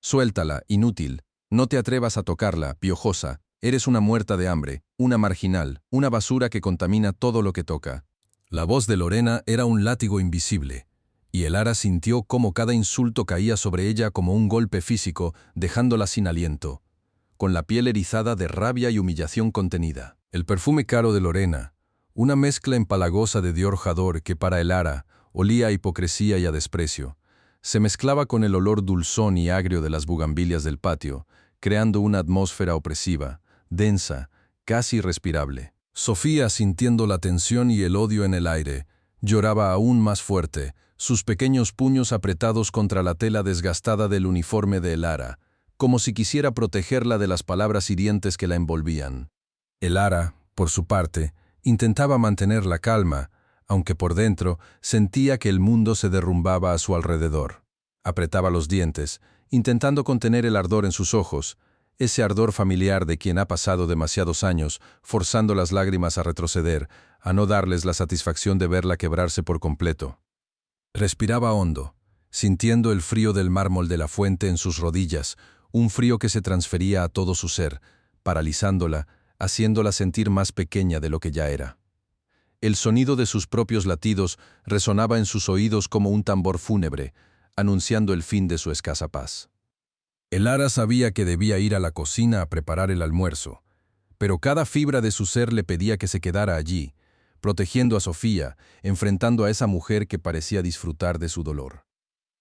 «Suéltala, inútil, no te atrevas a tocarla, piojosa, eres una muerta de hambre, una marginal, una basura que contamina todo lo que toca». La voz de Lorena era un látigo invisible, y Elara sintió cómo cada insulto caía sobre ella como un golpe físico, dejándola sin aliento, con la piel erizada de rabia y humillación contenida. El perfume caro de Lorena, una mezcla empalagosa de Dior J'adore que para Elara olía a hipocresía y a desprecio, se mezclaba con el olor dulzón y agrio de las bugambilias del patio, creando una atmósfera opresiva, densa, casi irrespirable. Sofía, sintiendo la tensión y el odio en el aire, lloraba aún más fuerte, sus pequeños puños apretados contra la tela desgastada del uniforme de Elara, como si quisiera protegerla de las palabras hirientes que la envolvían. Elara, por su parte, intentaba mantener la calma, aunque por dentro sentía que el mundo se derrumbaba a su alrededor. Apretaba los dientes, intentando contener el ardor en sus ojos, ese ardor familiar de quien ha pasado demasiados años, forzando las lágrimas a retroceder, a no darles la satisfacción de verla quebrarse por completo. Respiraba hondo, sintiendo el frío del mármol de la fuente en sus rodillas, un frío que se transfería a todo su ser, paralizándola, haciéndola sentir más pequeña de lo que ya era. El sonido de sus propios latidos resonaba en sus oídos como un tambor fúnebre, anunciando el fin de su escasa paz. Elara sabía que debía ir a la cocina a preparar el almuerzo, pero cada fibra de su ser le pedía que se quedara allí, protegiendo a Sofía, enfrentando a esa mujer que parecía disfrutar de su dolor.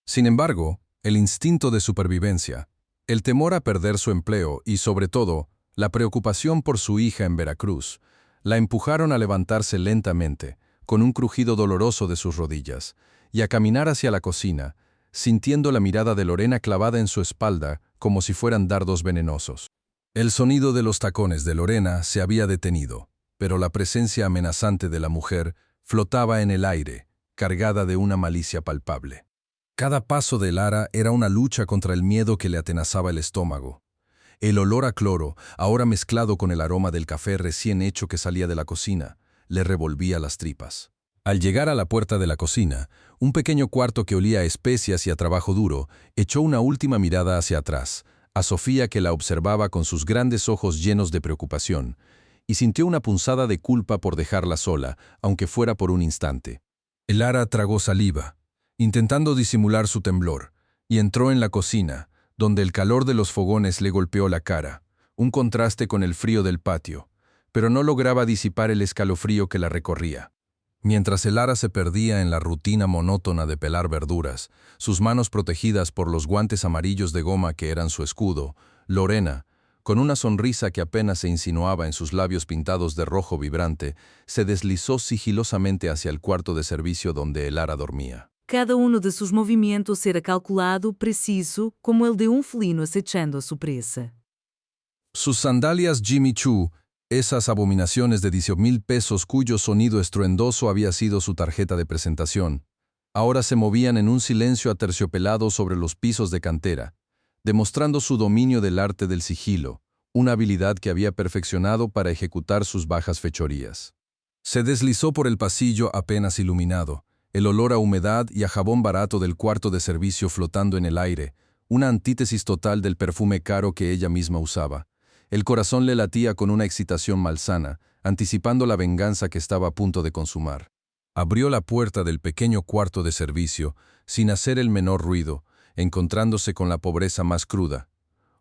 Sin embargo, el instinto de supervivencia, el temor a perder su empleo y, sobre todo, la preocupación por su hija en Veracruz, La empujaron a levantarse lentamente, con un crujido doloroso de sus rodillas, y a caminar hacia la cocina, sintiendo la mirada de Lorena clavada en su espalda como si fueran dardos venenosos. El sonido de los tacones de Lorena se había detenido, pero la presencia amenazante de la mujer flotaba en el aire, cargada de una malicia palpable. Cada paso de Lara era una lucha contra el miedo que le atenazaba el estómago. El olor a cloro, ahora mezclado con el aroma del café recién hecho que salía de la cocina, le revolvía las tripas. Al llegar a la puerta de la cocina, un pequeño cuarto que olía a especias y a trabajo duro, echó una última mirada hacia atrás, a Sofía que la observaba con sus grandes ojos llenos de preocupación, y sintió una punzada de culpa por dejarla sola, aunque fuera por un instante. Lara tragó saliva, intentando disimular su temblor, y entró en la cocina, donde el calor de los fogones le golpeó la cara, un contraste con el frío del patio, pero no lograba disipar el escalofrío que la recorría. Mientras Lara se perdía en la rutina monótona de pelar verduras, sus manos protegidas por los guantes amarillos de goma que eran su escudo, Lorena, con una sonrisa que apenas se insinuaba en sus labios pintados de rojo vibrante, se deslizó sigilosamente hacia el cuarto de servicio donde Lara dormía. Cada uno de sus movimientos era calculado, preciso, como el de un felino acechando a su presa. Sus sandalias Jimmy Choo, esas abominaciones de 10,000 pesos cuyo sonido estruendoso había sido su tarjeta de presentación, ahora se movían en un silencio aterciopelado sobre los pisos de cantera, demostrando su dominio del arte del sigilo, una habilidad que había perfeccionado para ejecutar sus bajas fechorías. Se deslizó por el pasillo apenas iluminado, el olor a humedad y a jabón barato del cuarto de servicio flotando en el aire, una antítesis total del perfume caro que ella misma usaba. El corazón le latía con una excitación malsana, anticipando la venganza que estaba a punto de consumar. Abrió la puerta del pequeño cuarto de servicio, sin hacer el menor ruido, encontrándose con la pobreza más cruda.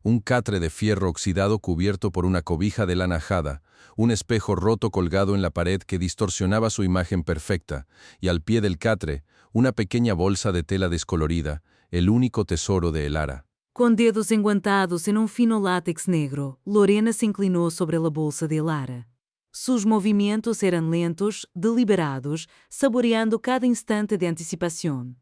Un catre de fierro oxidado cubierto por una cobija de lana ajada, un espejo roto colgado en la pared que distorsionaba su imagen perfecta, y al pie del catre, una pequeña bolsa de tela descolorida, el único tesoro de Lara. Com dedos enguantados em um fino látex negro, Lorena se inclinou sobre a bolsa de Lara. Sus movimentos eran lentos, deliberados, saboreando cada instante de anticipación.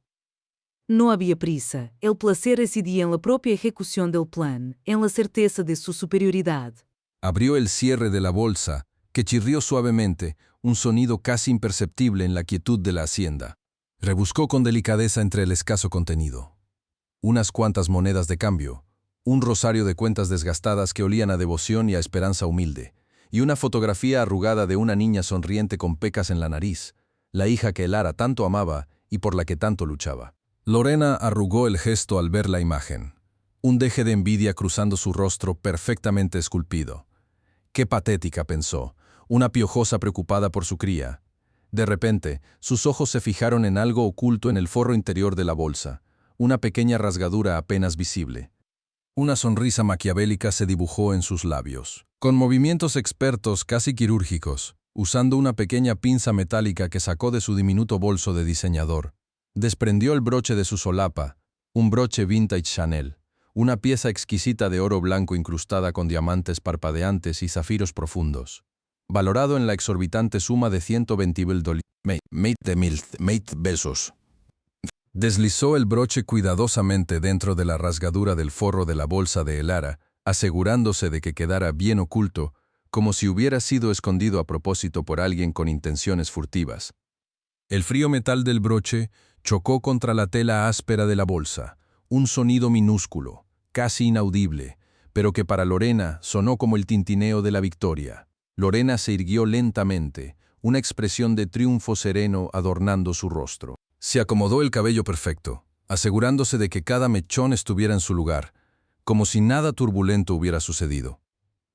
No había prisa, el placer residía en la propia ejecución del plan, en la certeza de su superioridad. Abrió el cierre de la bolsa, que chirrió suavemente, un sonido casi imperceptible en la quietud de la hacienda. Rebuscó con delicadeza entre el escaso contenido. Unas cuantas monedas de cambio, un rosario de cuentas desgastadas que olían a devoción y a esperanza humilde, y una fotografía arrugada de una niña sonriente con pecas en la nariz, la hija que Lara tanto amaba y por la que tanto luchaba. Lorena arrugó el gesto al ver la imagen, un deje de envidia cruzando su rostro perfectamente esculpido. Qué patética, pensó, una piojosa preocupada por su cría. De repente, sus ojos se fijaron en algo oculto en el forro interior de la bolsa, una pequeña rasgadura apenas visible. Una sonrisa maquiavélica se dibujó en sus labios. Con movimientos expertos casi quirúrgicos, usando una pequeña pinza metálica que sacó de su diminuto bolso de diseñador, desprendió el broche de su solapa, un broche vintage Chanel, una pieza exquisita de oro blanco incrustada con diamantes parpadeantes y zafiros profundos, valorado en la exorbitante suma de $120,000. Deslizó el broche cuidadosamente dentro de la rasgadura del forro de la bolsa de Lara, asegurándose de que quedara bien oculto, como si hubiera sido escondido a propósito por alguien con intenciones furtivas. El frío metal del broche chocó contra la tela áspera de la bolsa, un sonido minúsculo, casi inaudible, pero que para Lorena sonó como el tintineo de la victoria. Lorena se irguió lentamente, una expresión de triunfo sereno adornando su rostro. Se acomodó el cabello perfecto, asegurándose de que cada mechón estuviera en su lugar, como si nada turbulento hubiera sucedido.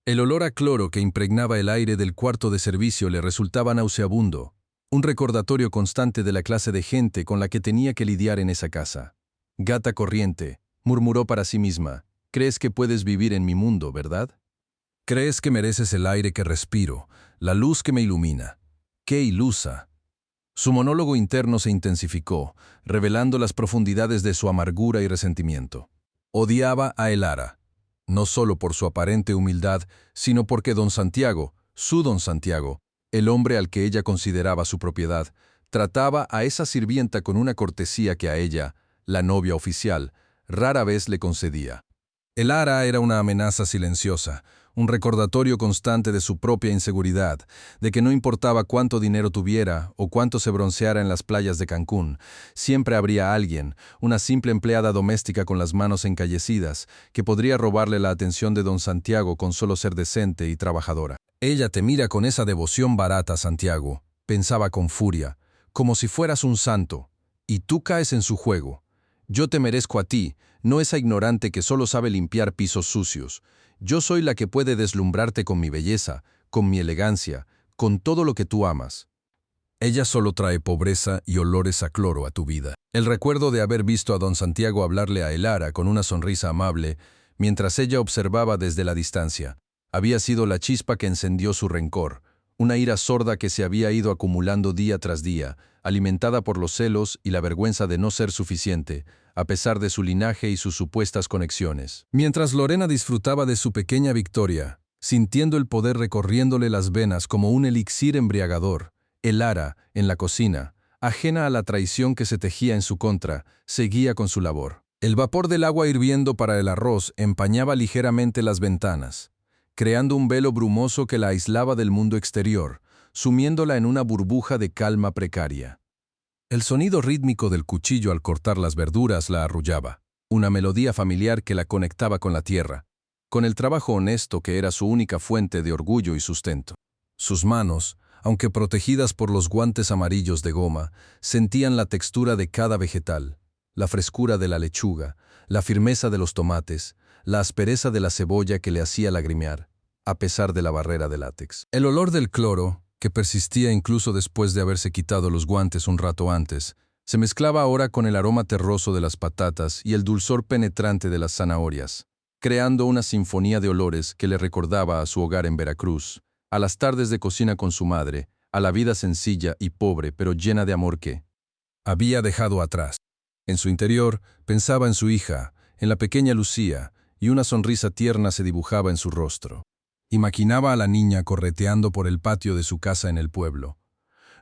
El olor a cloro que impregnaba el aire del cuarto de servicio le resultaba nauseabundo, un recordatorio constante de la clase de gente con la que tenía que lidiar en esa casa. Gata corriente, murmuró para sí misma, ¿crees que puedes vivir en mi mundo, verdad? ¿Crees que mereces el aire que respiro, la luz que me ilumina? ¡Qué ilusa! Su monólogo interno se intensificó, revelando las profundidades de su amargura y resentimiento. Odiaba a Lara, no solo por su aparente humildad, sino porque don Santiago, su don Santiago, el hombre al que ella consideraba su propiedad, trataba a esa sirvienta con una cortesía que a ella, la novia oficial, rara vez le concedía. Elara era una amenaza silenciosa, un recordatorio constante de su propia inseguridad, de que no importaba cuánto dinero tuviera o cuánto se bronceara en las playas de Cancún, siempre habría alguien, una simple empleada doméstica con las manos encallecidas, que podría robarle la atención de don Santiago con solo ser decente y trabajadora. Ella te mira con esa devoción barata, Santiago, pensaba con furia, como si fueras un santo, y tú caes en su juego. Yo te merezco a ti, no esa ignorante que solo sabe limpiar pisos sucios. Yo soy la que puede deslumbrarte con mi belleza, con mi elegancia, con todo lo que tú amas. Ella solo trae pobreza y olores a cloro a tu vida. El recuerdo de haber visto a don Santiago hablarle a Elara con una sonrisa amable, mientras ella observaba desde la distancia, había sido la chispa que encendió su rencor, una ira sorda que se había ido acumulando día tras día, alimentada por los celos y la vergüenza de no ser suficiente, a pesar de su linaje y sus supuestas conexiones. Mientras Lorena disfrutaba de su pequeña victoria, sintiendo el poder recorriéndole las venas como un elixir embriagador, Elara, en la cocina, ajena a la traición que se tejía en su contra, seguía con su labor. El vapor del agua hirviendo para el arroz empañaba ligeramente las ventanas, creando un velo brumoso que la aislaba del mundo exterior, sumiéndola en una burbuja de calma precaria. El sonido rítmico del cuchillo al cortar las verduras la arrullaba, una melodía familiar que la conectaba con la tierra, con el trabajo honesto que era su única fuente de orgullo y sustento. Sus manos, aunque protegidas por los guantes amarillos de goma, sentían la textura de cada vegetal, la frescura de la lechuga, la firmeza de los tomates, la aspereza de la cebolla que le hacía lagrimear, a pesar de la barrera de látex. El olor del cloro, que persistía incluso después de haberse quitado los guantes un rato antes, se mezclaba ahora con el aroma terroso de las patatas y el dulzor penetrante de las zanahorias, creando una sinfonía de olores que le recordaba a su hogar en Veracruz, a las tardes de cocina con su madre, a la vida sencilla y pobre pero llena de amor que había dejado atrás. En su interior pensaba en su hija, en la pequeña Lucía, y una sonrisa tierna se dibujaba en su rostro. Imaginaba a la niña correteando por el patio de su casa en el pueblo,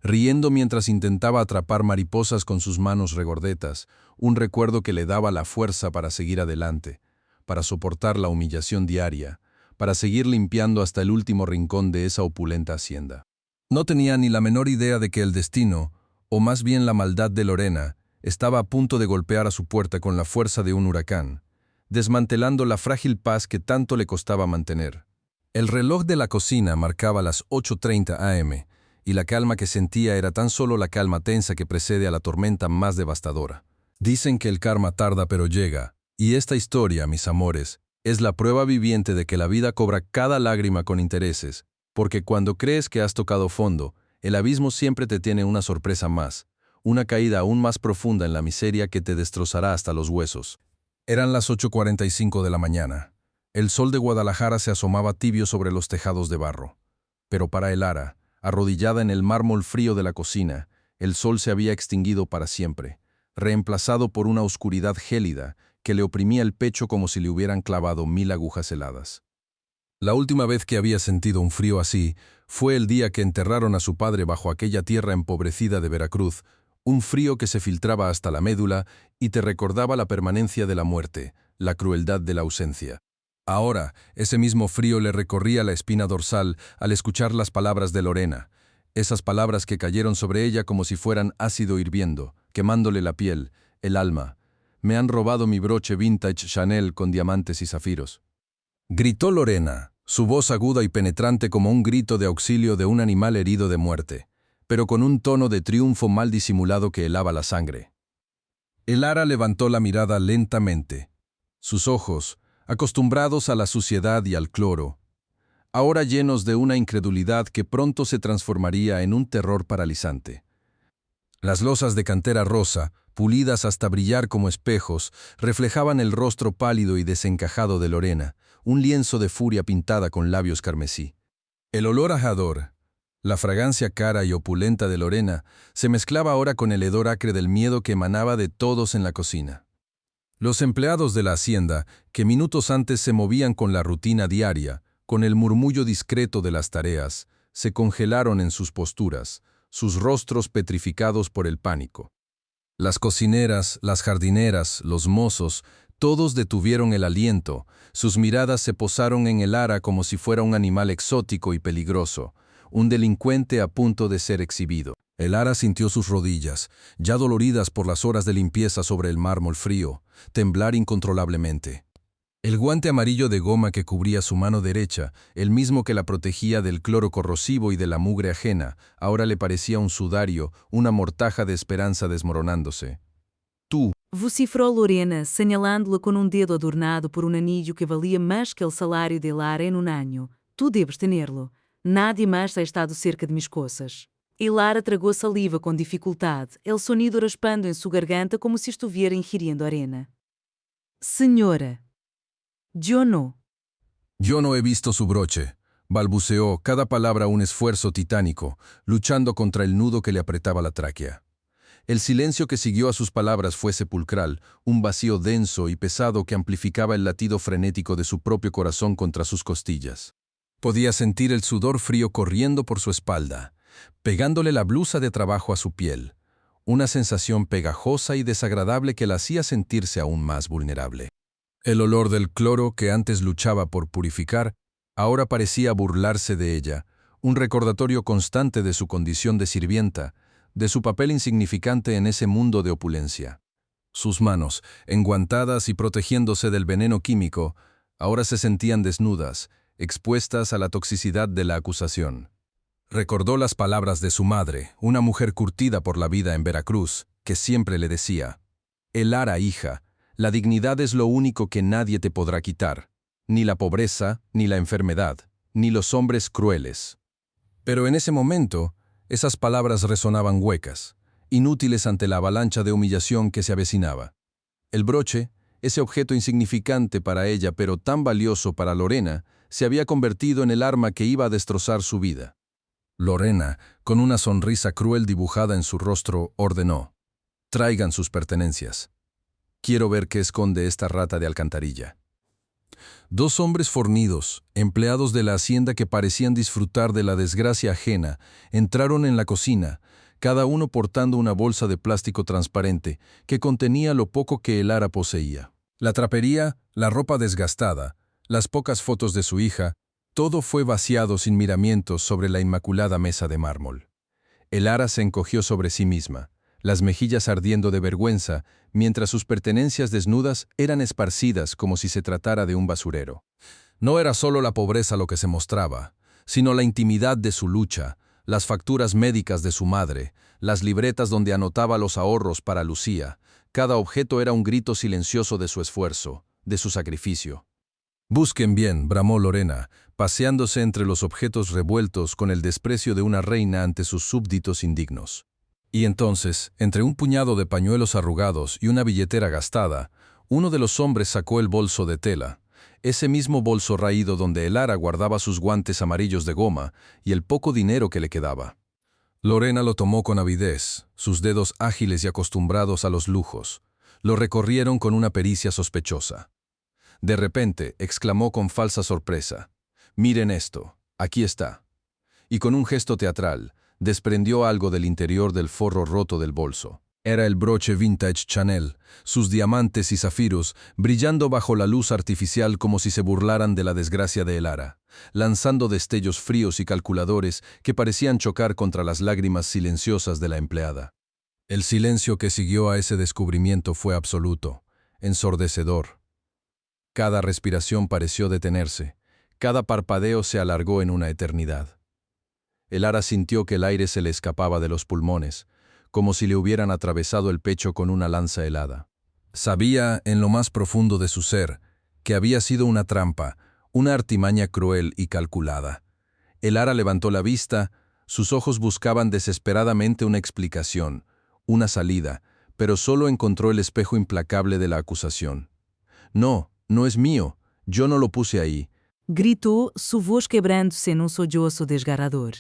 riendo mientras intentaba atrapar mariposas con sus manos regordetas, un recuerdo que le daba la fuerza para seguir adelante, para soportar la humillación diaria, para seguir limpiando hasta el último rincón de esa opulenta hacienda. No tenía ni la menor idea de que el destino, o más bien la maldad de Lorena, estaba a punto de golpear a su puerta con la fuerza de un huracán, desmantelando la frágil paz que tanto le costaba mantener. El reloj de la cocina marcaba las 8:30 am, y la calma que sentía era tan solo la calma tensa que precede a la tormenta más devastadora. Dicen que el karma tarda pero llega, y esta historia, mis amores, es la prueba viviente de que la vida cobra cada lágrima con intereses, porque cuando crees que has tocado fondo, el abismo siempre te tiene una sorpresa más, una caída aún más profunda en la miseria que te destrozará hasta los huesos. Eran las 8:45 de la mañana. El sol de Guadalajara se asomaba tibio sobre los tejados de barro. Pero para Elara, arrodillada en el mármol frío de la cocina, el sol se había extinguido para siempre, reemplazado por una oscuridad gélida que le oprimía el pecho como si le hubieran clavado 1000 agujas heladas. La última vez que había sentido un frío así fue el día que enterraron a su padre bajo aquella tierra empobrecida de Veracruz, un frío que se filtraba hasta la médula y te recordaba la permanencia de la muerte, la crueldad de la ausencia. Ahora, ese mismo frío le recorría la espina dorsal al escuchar las palabras de Lorena, esas palabras que cayeron sobre ella como si fueran ácido hirviendo, quemándole la piel, el alma. Me han robado mi broche vintage Chanel con diamantes y zafiros. Gritó Lorena, su voz aguda y penetrante como un grito de auxilio de un animal herido de muerte, pero con un tono de triunfo mal disimulado que helaba la sangre. Elara levantó la mirada lentamente. Sus ojos, acostumbrados a la suciedad y al cloro, ahora llenos de una incredulidad que pronto se transformaría en un terror paralizante. Las losas de cantera rosa, pulidas hasta brillar como espejos, reflejaban el rostro pálido y desencajado de Lorena, un lienzo de furia pintada con labios carmesí. El olor a jador, la fragancia cara y opulenta de Lorena, se mezclaba ahora con el hedor acre del miedo que emanaba de todos en la cocina. Los empleados de la hacienda, que minutos antes se movían con la rutina diaria, con el murmullo discreto de las tareas, se congelaron en sus posturas, sus rostros petrificados por el pánico. Las cocineras, las jardineras, los mozos, todos detuvieron el aliento, sus miradas se posaron en Elara como si fuera un animal exótico y peligroso, un delincuente a punto de ser exhibido. Elara sintió sus rodillas, ya doloridas por las horas de limpieza sobre el mármol frío, temblar incontrolablemente. El guante amarillo de goma que cubría su mano derecha, el mismo que la protegía del cloro corrosivo y de la mugre ajena, ahora le parecía un sudario, una mortaja de esperanza desmoronándose. «Tú», Vociferou Lorena, señalándola con un dedo adornado por un anillo que valía más que el salario de Elara en un año. Tú debes tenerlo. Nadie más ha estado cerca de mis cosas. Elara tragou saliva com dificuldade, el sonido raspando em sua garganta como se estuviera ingiriendo arena. Señora. Yo no. «Yo no he visto su broche», balbuceó, cada palabra un esfuerzo titánico, luchando contra el nudo que le apretaba la tráquea. El silencio que siguió a sus palabras fue sepulcral, un vacío denso y pesado que amplificaba el latido frenético de su propio corazón contra sus costillas. Podía sentir el sudor frío corriendo por su espalda, pegándole la blusa de trabajo a su piel, una sensación pegajosa y desagradable que la hacía sentirse aún más vulnerable. El olor del cloro que antes luchaba por purificar, ahora parecía burlarse de ella, un recordatorio constante de su condición de sirvienta, de su papel insignificante en ese mundo de opulencia. Sus manos, enguantadas y protegiéndose del veneno químico, ahora se sentían desnudas, expuestas a la toxicidad de la acusación. Recordó las palabras de su madre, una mujer curtida por la vida en Veracruz, que siempre le decía: «Elara, hija, la dignidad es lo único que nadie te podrá quitar, ni la pobreza, ni la enfermedad, ni los hombres crueles». Pero en ese momento, esas palabras resonaban huecas, inútiles ante la avalancha de humillación que se avecinaba. El broche, ese objeto insignificante para ella pero tan valioso para Lorena, se había convertido en el arma que iba a destrozar su vida. Lorena, con una sonrisa cruel dibujada en su rostro, ordenó: «Traigan sus pertenencias. Quiero ver qué esconde esta rata de alcantarilla». Dos hombres fornidos, empleados de la hacienda que parecían disfrutar de la desgracia ajena, entraron en la cocina, cada uno portando una bolsa de plástico transparente que contenía lo poco que Elara poseía. La trapería, la ropa desgastada, las pocas fotos de su hija, todo fue vaciado sin miramientos sobre la inmaculada mesa de mármol. Elara se encogió sobre sí misma, las mejillas ardiendo de vergüenza, mientras sus pertenencias desnudas eran esparcidas como si se tratara de un basurero. No era solo la pobreza lo que se mostraba, sino la intimidad de su lucha, las facturas médicas de su madre, las libretas donde anotaba los ahorros para Lucía. Cada objeto era un grito silencioso de su esfuerzo, de su sacrificio. «Busquen bien», bramó Lorena, paseándose entre los objetos revueltos con el desprecio de una reina ante sus súbditos indignos. Y entonces, entre un puñado de pañuelos arrugados y una billetera gastada, uno de los hombres sacó el bolso de tela, ese mismo bolso raído donde Elara guardaba sus guantes amarillos de goma y el poco dinero que le quedaba. Lorena lo tomó con avidez, sus dedos ágiles y acostumbrados a los lujos. Lo recorrieron con una pericia sospechosa. De repente, exclamó con falsa sorpresa: «Miren esto, aquí está». Y con un gesto teatral, desprendió algo del interior del forro roto del bolso. Era el broche vintage Chanel, sus diamantes y zafiros brillando bajo la luz artificial como si se burlaran de la desgracia de Elara, lanzando destellos fríos y calculadores que parecían chocar contra las lágrimas silenciosas de la empleada. El silencio que siguió a ese descubrimiento fue absoluto, ensordecedor. Cada respiración pareció detenerse, cada parpadeo se alargó en una eternidad. Elara sintió que el aire se le escapaba de los pulmones, como si le hubieran atravesado el pecho con una lanza helada. Sabía, en lo más profundo de su ser, que había sido una trampa, una artimaña cruel y calculada. Elara levantó la vista, sus ojos buscaban desesperadamente una explicación, una salida, pero solo encontró el espejo implacable de la acusación. «No, no es mío, yo no lo puse ahí», gritou, su voz quebrando-se num sollozo desgarrador.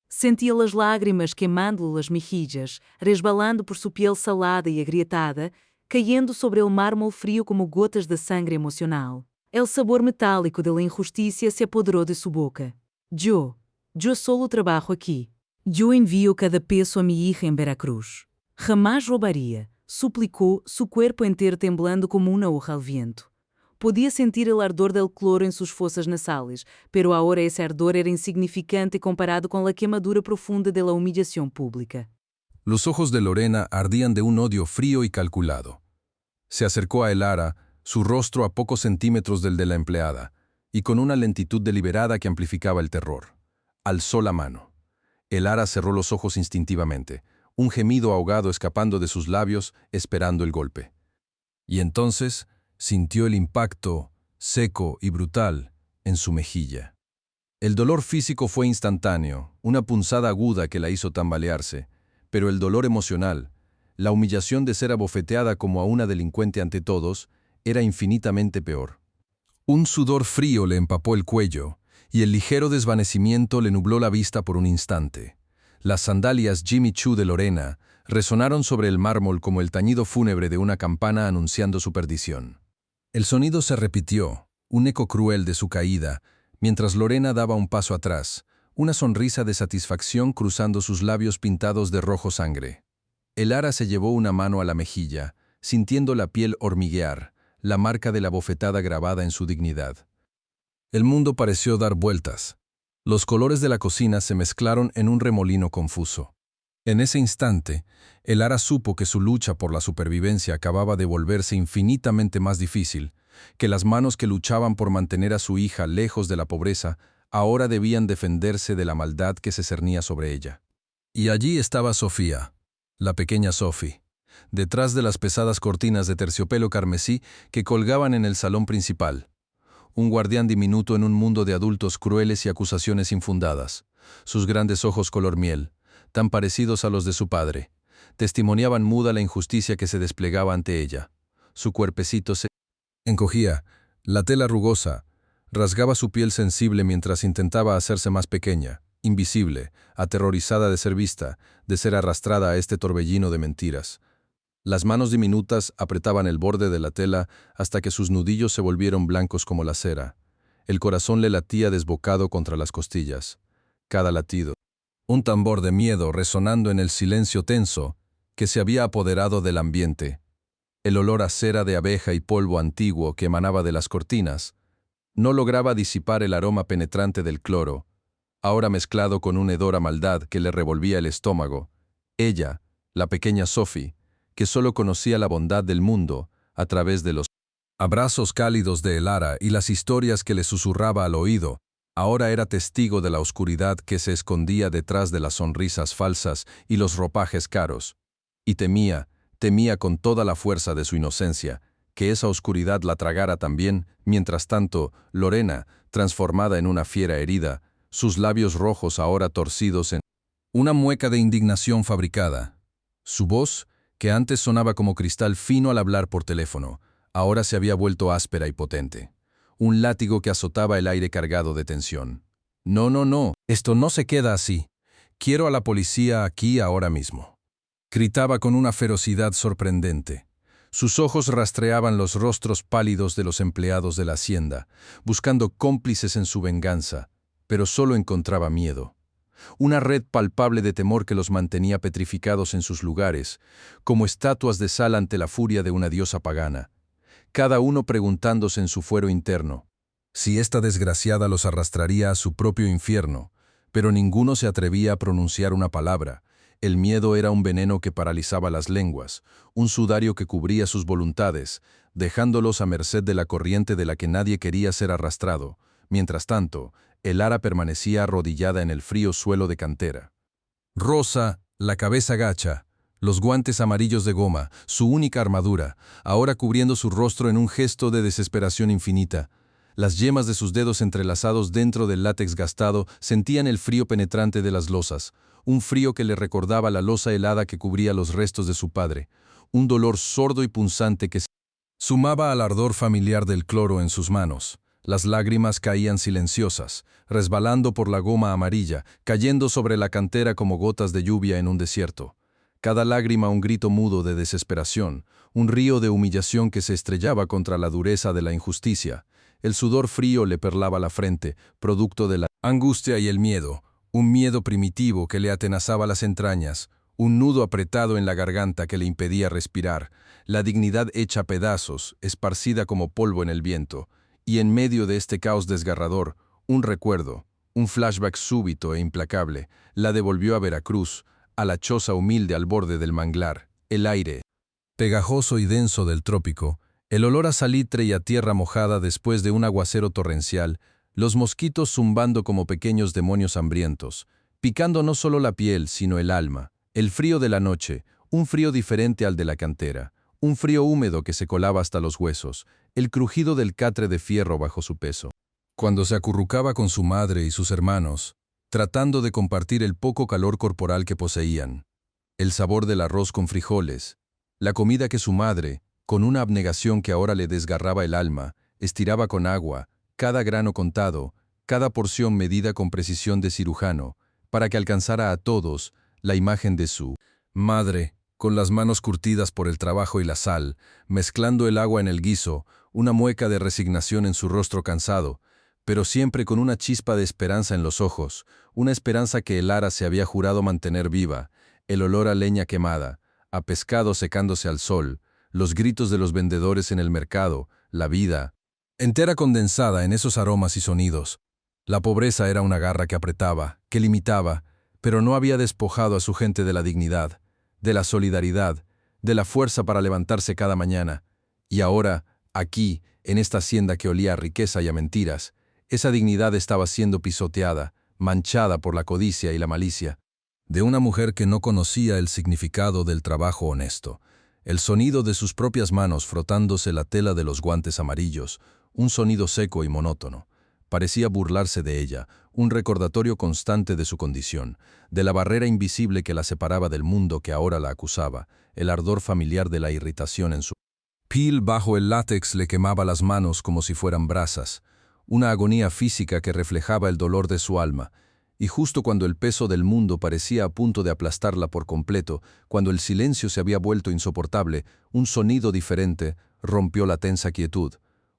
Sentia as lágrimas queimando-lhe as mejillas, resbalando por sua piel salada e agrietada, caindo sobre el mármol frio como gotas de sangre emocional. El sabor metálico de la injusticia se apoderou de sua boca. «Yo. Yo solo trabajo aquí. Yo envío cada peso a mi hija en Veracruz. Jamás roubaría, suplicó, su cuerpo entero temblando como una hoja al viento. Podía sentir el ardor del cloro en sus fosas nasales, pero ahora ese ardor era insignificante comparado con la quemadura profunda de la humillación pública. Los ojos de Lorena ardían de un odio frío y calculado. Se acercó a Elara, su rostro a pocos centímetros del de la empleada, y con una lentitud deliberada que amplificaba el terror. Alzó la mano. Elara cerró los ojos instintivamente, un gemido ahogado escapando de sus labios, esperando el golpe. Y entonces sintió el impacto, seco y brutal, en su mejilla. El dolor físico fue instantáneo, una punzada aguda que la hizo tambalearse, pero el dolor emocional, la humillación de ser abofeteada como a una delincuente ante todos, era infinitamente peor. Un sudor frío le empapó el cuello, y el ligero desvanecimiento le nubló la vista por un instante. Las sandalias Jimmy Choo de Lorena resonaron sobre el mármol como el tañido fúnebre de una campana anunciando su perdición. El sonido se repitió, un eco cruel de su caída, mientras Lorena daba un paso atrás, una sonrisa de satisfacción cruzando sus labios pintados de rojo sangre. Elara se llevó una mano a la mejilla, sintiendo la piel hormiguear, la marca de la bofetada grabada en su dignidad. El mundo pareció dar vueltas. Los colores de la cocina se mezclaron en un remolino confuso. En ese instante, Elara supo que su lucha por la supervivencia acababa de volverse infinitamente más difícil, que las manos que luchaban por mantener a su hija lejos de la pobreza ahora debían defenderse de la maldad que se cernía sobre ella. Y allí estaba Sofía, la pequeña Sophie, detrás de las pesadas cortinas de terciopelo carmesí que colgaban en el salón principal. Un guardián diminuto en un mundo de adultos crueles y acusaciones infundadas. Sus grandes ojos color miel, tan parecidos a los de su padre, testimoniaban muda la injusticia que se desplegaba ante ella. Su cuerpecito se encogía, la tela rugosa, rasgaba su piel sensible mientras intentaba hacerse más pequeña, invisible, aterrorizada de ser vista, de ser arrastrada a este torbellino de mentiras. Las manos diminutas apretaban el borde de la tela hasta que sus nudillos se volvieron blancos como la cera. El corazón le latía desbocado contra las costillas. Cada latido, un tambor de miedo resonando en el silencio tenso que se había apoderado del ambiente. El olor a cera de abeja y polvo antiguo que emanaba de las cortinas no lograba disipar el aroma penetrante del cloro, ahora mezclado con un hedor a maldad que le revolvía el estómago. Ella, la pequeña Sophie, que solo conocía la bondad del mundo a través de los abrazos cálidos de Elara y las historias que le susurraba al oído, ahora era testigo de la oscuridad que se escondía detrás de las sonrisas falsas y los ropajes caros. Y temía con toda la fuerza de su inocencia, que esa oscuridad la tragara también. Mientras tanto, Lorena, transformada en una fiera herida, sus labios rojos ahora torcidos en una mueca de indignación fabricada. Su voz, que antes sonaba como cristal fino al hablar por teléfono, ahora se había vuelto áspera y potente. Un látigo que azotaba el aire cargado de tensión. No, no, no, esto no se queda así. Quiero a la policía aquí ahora mismo. Gritaba con una ferocidad sorprendente. Sus ojos rastreaban los rostros pálidos de los empleados de la hacienda, buscando cómplices en su venganza, pero solo encontraba miedo. Una red palpable de temor que los mantenía petrificados en sus lugares, como estatuas de sal ante la furia de una diosa pagana, cada uno preguntándose en su fuero interno si esta desgraciada los arrastraría a su propio infierno, pero ninguno se atrevía a pronunciar una palabra. El miedo era un veneno que paralizaba las lenguas, un sudario que cubría sus voluntades, dejándolos a merced de la corriente de la que nadie quería ser arrastrado. Mientras tanto, Elara permanecía arrodillada en el frío suelo de cantera. Rosa, la cabeza gacha, los guantes amarillos de goma, su única armadura, ahora cubriendo su rostro en un gesto de desesperación infinita. Las yemas de sus dedos entrelazados dentro del látex gastado sentían el frío penetrante de las losas, un frío que le recordaba la losa helada que cubría los restos de su padre, un dolor sordo y punzante que se sumaba al ardor familiar del cloro en sus manos. Las lágrimas caían silenciosas, resbalando por la goma amarilla, cayendo sobre la cantera como gotas de lluvia en un desierto. Cada lágrima un grito mudo de desesperación, un río de humillación que se estrellaba contra la dureza de la injusticia. El sudor frío le perlaba la frente, producto de la angustia y el miedo, Un miedo primitivo que le atenazaba las entrañas, un nudo apretado en la garganta que le impedía respirar, la dignidad hecha pedazos, esparcida como polvo en el viento, y en medio de este caos desgarrador, un recuerdo, un flashback súbito e implacable, la devolvió a Veracruz, a la choza humilde al borde del manglar, el aire pegajoso y denso del trópico, el olor a salitre y a tierra mojada después de un aguacero torrencial, los mosquitos zumbando como pequeños demonios hambrientos, picando no solo la piel, sino el alma, el frío de la noche, un frío diferente al de la cantera, un frío húmedo que se colaba hasta los huesos, el crujido del catre de fierro bajo su peso. Cuando se acurrucaba con su madre y sus hermanos, tratando de compartir el poco calor corporal que poseían, el sabor del arroz con frijoles, la comida que su madre, con una abnegación que ahora le desgarraba el alma, estiraba con agua, cada grano contado, cada porción medida con precisión de cirujano, para que alcanzara a todos la imagen de su madre, con las manos curtidas por el trabajo y la sal, mezclando el agua en el guiso, una mueca de resignación en su rostro cansado, pero siempre con una chispa de esperanza en los ojos, una esperanza que el ara se había jurado mantener viva, el olor a leña quemada, a pescado secándose al sol, los gritos de los vendedores en el mercado, la vida, entera condensada en esos aromas y sonidos. La pobreza era una garra que apretaba, que limitaba, pero no había despojado a su gente de la dignidad, de la solidaridad, de la fuerza para levantarse cada mañana. Y ahora, aquí, en esta hacienda que olía a riqueza y a mentiras, esa dignidad estaba siendo pisoteada, manchada por la codicia y la malicia, de una mujer que no conocía el significado del trabajo honesto, el sonido de sus propias manos frotándose la tela de los guantes amarillos, un sonido seco y monótono. Parecía burlarse de ella, un recordatorio constante de su condición, de la barrera invisible que la separaba del mundo que ahora la acusaba, el ardor familiar de la irritación en su piel bajo el látex le quemaba las manos como si fueran brasas, una agonía física que reflejaba el dolor de su alma, y justo cuando el peso del mundo parecía a punto de aplastarla por completo, cuando el silencio se había vuelto insoportable, un sonido diferente rompió la tensa quietud,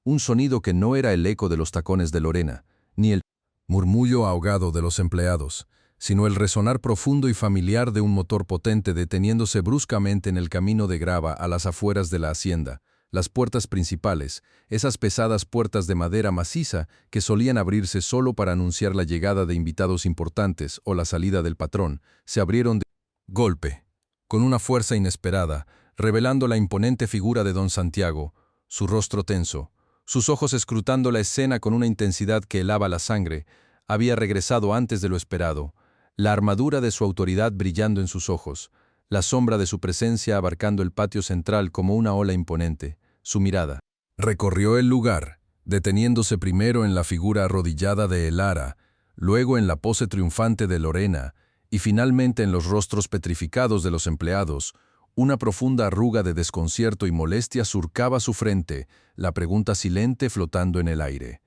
un sonido que no era el eco de los tacones de Lorena, ni el murmullo ahogado de los empleados, sino el resonar profundo y familiar de un motor potente deteniéndose bruscamente en el camino de grava a las afueras de la hacienda. Las puertas principales, esas pesadas puertas de madera maciza que solían abrirse solo para anunciar la llegada de invitados importantes o la salida del patrón, se abrieron de golpe, con una fuerza inesperada, revelando la imponente figura de don Santiago, su rostro tenso, sus ojos escrutando la escena con una intensidad que helaba la sangre. Había regresado antes de lo esperado, la armadura de su autoridad brillando en sus ojos, la sombra de su presencia abarcando el patio central como una ola imponente. Su mirada recorrió el lugar, deteniéndose primero en la figura arrodillada de el ara, luego en la pose triunfante de Lorena, y finalmente en los rostros petrificados de los empleados. Una profunda arruga de desconcierto y molestia surcaba su frente, la pregunta silente flotando en el aire.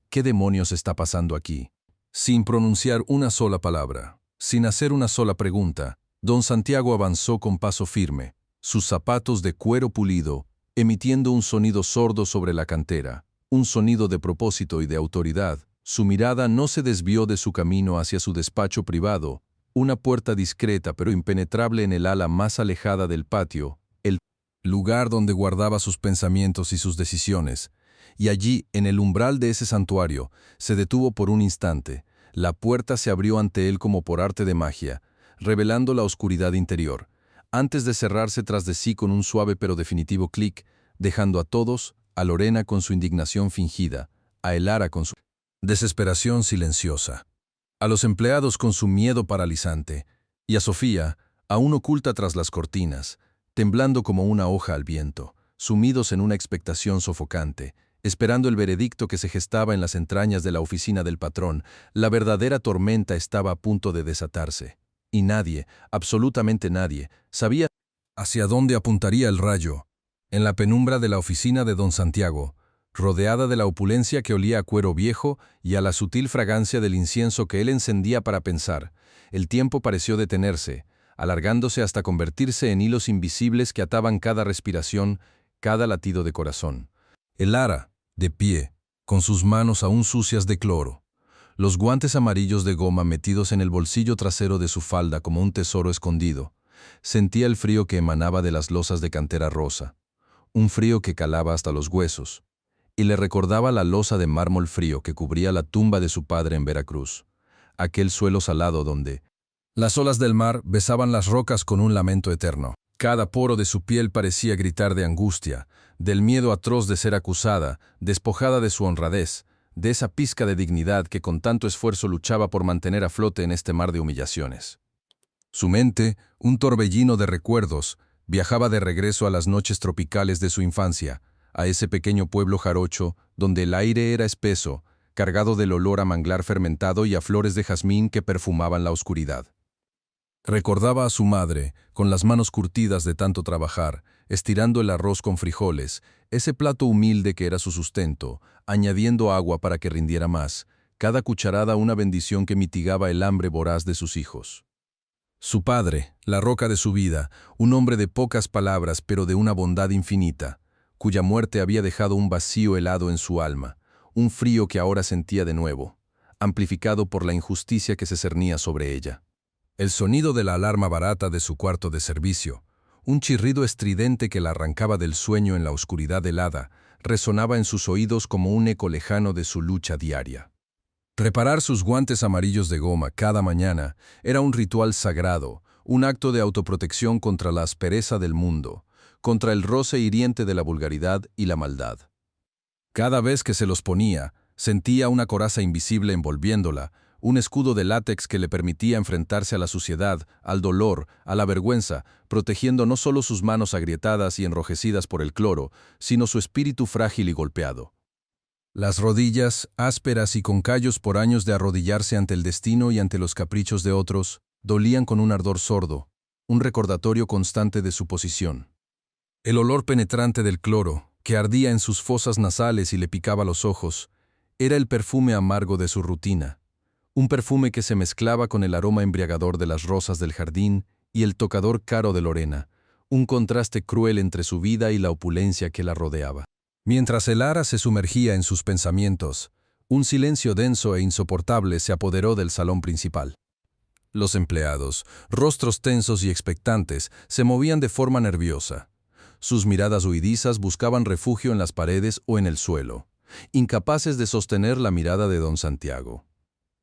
¿Qué demonios está pasando aquí? Sin pronunciar una sola palabra, sin hacer una sola pregunta, don Santiago avanzó con paso firme, sus zapatos de cuero pulido, emitiendo un sonido sordo sobre la cantera, un sonido de propósito y de autoridad. Su mirada no se desvió de su camino hacia su despacho privado, una puerta discreta pero impenetrable en el ala más alejada del patio, el lugar donde guardaba sus pensamientos y sus decisiones. Y allí, en el umbral de ese santuario, se detuvo por un instante. La puerta se abrió ante él como por arte de magia, revelando la oscuridad interior, antes de cerrarse tras de sí con un suave pero definitivo clic, dejando a todos, a Lorena con su indignación fingida, a el ara con su desesperación silenciosa, a los empleados con su miedo paralizante, y a Sofía, aún oculta tras las cortinas, temblando como una hoja al viento, sumidos en una expectación sofocante, esperando el veredicto que se gestaba en las entrañas de la oficina del patrón. La verdadera tormenta estaba a punto de desatarse. Y nadie, absolutamente nadie, sabía hacia dónde apuntaría el rayo. En la penumbra de la oficina de don Santiago, rodeada de la opulencia que olía a cuero viejo y a la sutil fragancia del incienso que él encendía para pensar, el tiempo pareció detenerse, alargándose hasta convertirse en hilos invisibles que ataban cada respiración, cada latido de corazón. El ara, de pie, con sus manos aún sucias de cloro, los guantes amarillos de goma metidos en el bolsillo trasero de su falda como un tesoro escondido. Sentía el frío que emanaba de las losas de cantera rosa, un frío que calaba hasta los huesos, y le recordaba la losa de mármol frío que cubría la tumba de su padre en Veracruz, aquel suelo salado donde las olas del mar besaban las rocas con un lamento eterno. Cada poro de su piel parecía gritar de angustia, del miedo atroz de ser acusada, despojada de su honradez, de esa pizca de dignidad que con tanto esfuerzo luchaba por mantener a flote en este mar de humillaciones. Su mente, un torbellino de recuerdos, viajaba de regreso a las noches tropicales de su infancia, a ese pequeño pueblo jarocho donde el aire era espeso, cargado del olor a manglar fermentado y a flores de jazmín que perfumaban la oscuridad. Recordaba a su madre, con las manos curtidas de tanto trabajar, estirando el arroz con frijoles, ese plato humilde que era su sustento, añadiendo agua para que rindiera más, cada cucharada una bendición que mitigaba el hambre voraz de sus hijos. Su padre, la roca de su vida, un hombre de pocas palabras pero de una bondad infinita, cuya muerte había dejado un vacío helado en su alma, un frío que ahora sentía de nuevo, amplificado por la injusticia que se cernía sobre ella. El sonido de la alarma barata de su cuarto de servicio, un chirrido estridente que la arrancaba del sueño en la oscuridad helada, resonaba en sus oídos como un eco lejano de su lucha diaria. Preparar sus guantes amarillos de goma cada mañana era un ritual sagrado, un acto de autoprotección contra la aspereza del mundo, contra el roce hiriente de la vulgaridad y la maldad. Cada vez que se los ponía, sentía una coraza invisible envolviéndola, un escudo de látex que le permitía enfrentarse a la suciedad, al dolor, a la vergüenza, protegiendo no solo sus manos agrietadas y enrojecidas por el cloro, sino su espíritu frágil y golpeado. Las rodillas, ásperas y con callos por años de arrodillarse ante el destino y ante los caprichos de otros, dolían con un ardor sordo, un recordatorio constante de su posición. El olor penetrante del cloro, que ardía en sus fosas nasales y le picaba los ojos, era el perfume amargo de su rutina. Un perfume que se mezclaba con el aroma embriagador de las rosas del jardín y el tocador caro de Lorena, un contraste cruel entre su vida y la opulencia que la rodeaba. Mientras el ara se sumergía en sus pensamientos, un silencio denso e insoportable se apoderó del salón principal. Los empleados, rostros tensos y expectantes, se movían de forma nerviosa. Sus miradas huidizas buscaban refugio en las paredes o en el suelo, incapaces de sostener la mirada de don Santiago.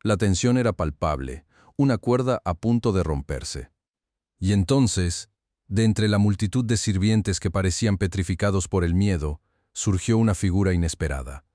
La tensión era palpable, una cuerda a punto de romperse. Y entonces, de entre la multitud de sirvientes que parecían petrificados por el miedo, surgió una figura inesperada.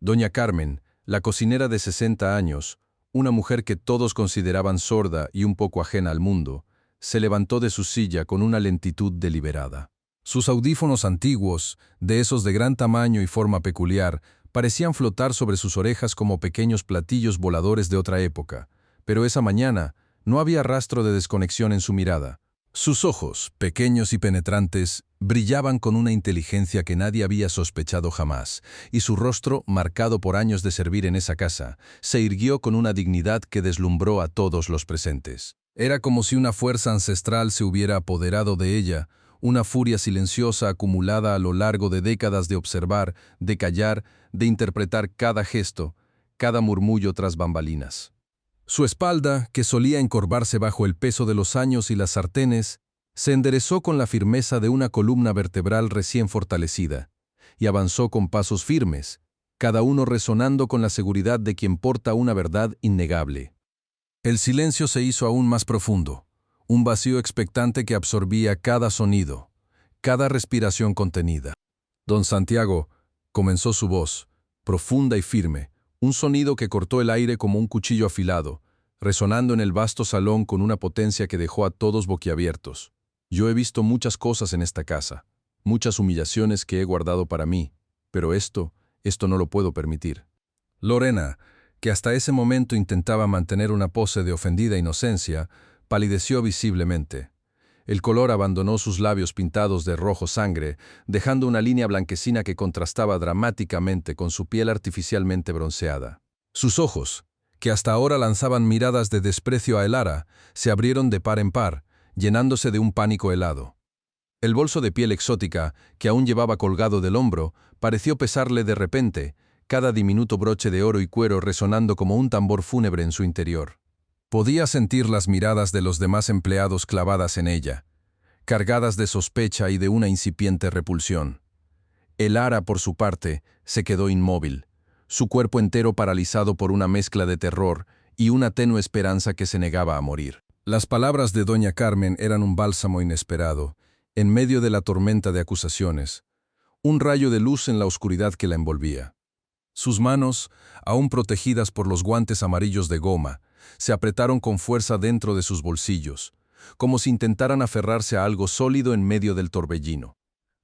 Doña Carmen, la cocinera de 60 años, una mujer que todos consideraban sorda y un poco ajena al mundo, se levantó de su silla con una lentitud deliberada. Sus audífonos antiguos, de esos de gran tamaño y forma peculiar, parecían flotar sobre sus orejas como pequeños platillos voladores de otra época, pero esa mañana no había rastro de desconexión en su mirada. Sus ojos, pequeños y penetrantes, brillaban con una inteligencia que nadie había sospechado jamás, y su rostro, marcado por años de servir en esa casa, se irguió con una dignidad que deslumbró a todos los presentes. Era como si una fuerza ancestral se hubiera apoderado de ella, una furia silenciosa acumulada a lo largo de décadas de observar, de callar, de interpretar cada gesto, cada murmullo tras bambalinas. Su espalda, que solía encorvarse bajo el peso de los años y las sartenes, se enderezó con la firmeza de una columna vertebral recién fortalecida, y avanzó con pasos firmes, cada uno resonando con la seguridad de quien porta una verdad innegable. El silencio se hizo aún más profundo, un vacío expectante que absorbía cada sonido, cada respiración contenida. Don Santiago, comenzó su voz, profunda y firme, un sonido que cortó el aire como un cuchillo afilado, resonando en el vasto salón con una potencia que dejó a todos boquiabiertos. Yo he visto muchas cosas en esta casa, muchas humillaciones que he guardado para mí, pero esto no lo puedo permitir. Lorena, que hasta ese momento intentaba mantener una pose de ofendida inocencia, palideció visiblemente. El color abandonó sus labios pintados de rojo sangre, dejando una línea blanquecina que contrastaba dramáticamente con su piel artificialmente bronceada. Sus ojos, que hasta ahora lanzaban miradas de desprecio a Elara, se abrieron de par en par, llenándose de un pánico helado. El bolso de piel exótica, que aún llevaba colgado del hombro, pareció pesarle de repente, cada diminuto broche de oro y cuero resonando como un tambor fúnebre en su interior. Podía sentir las miradas de los demás empleados clavadas en ella, cargadas de sospecha y de una incipiente repulsión. El ara, por su parte, se quedó inmóvil, su cuerpo entero paralizado por una mezcla de terror y una tenue esperanza que se negaba a morir. Las palabras de doña Carmen eran un bálsamo inesperado, en medio de la tormenta de acusaciones, un rayo de luz en la oscuridad que la envolvía. Sus manos, aún protegidas por los guantes amarillos de goma, se apretaron con fuerza dentro de sus bolsillos, como si intentaran aferrarse a algo sólido en medio del torbellino.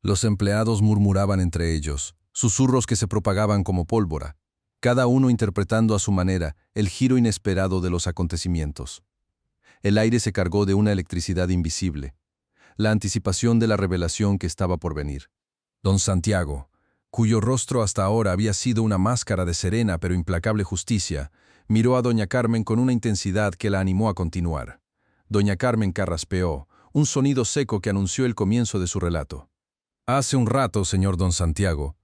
Los empleados murmuraban entre ellos, susurros que se propagaban como pólvora, cada uno interpretando a su manera el giro inesperado de los acontecimientos. El aire se cargó de una electricidad invisible, la anticipación de la revelación que estaba por venir. Don Santiago, cuyo rostro hasta ahora había sido una máscara de serena pero implacable justicia, miró a doña Carmen con una intensidad que la animó a continuar. Doña Carmen carraspeó, un sonido seco que anunció el comienzo de su relato. Hace un rato, señor don Santiago,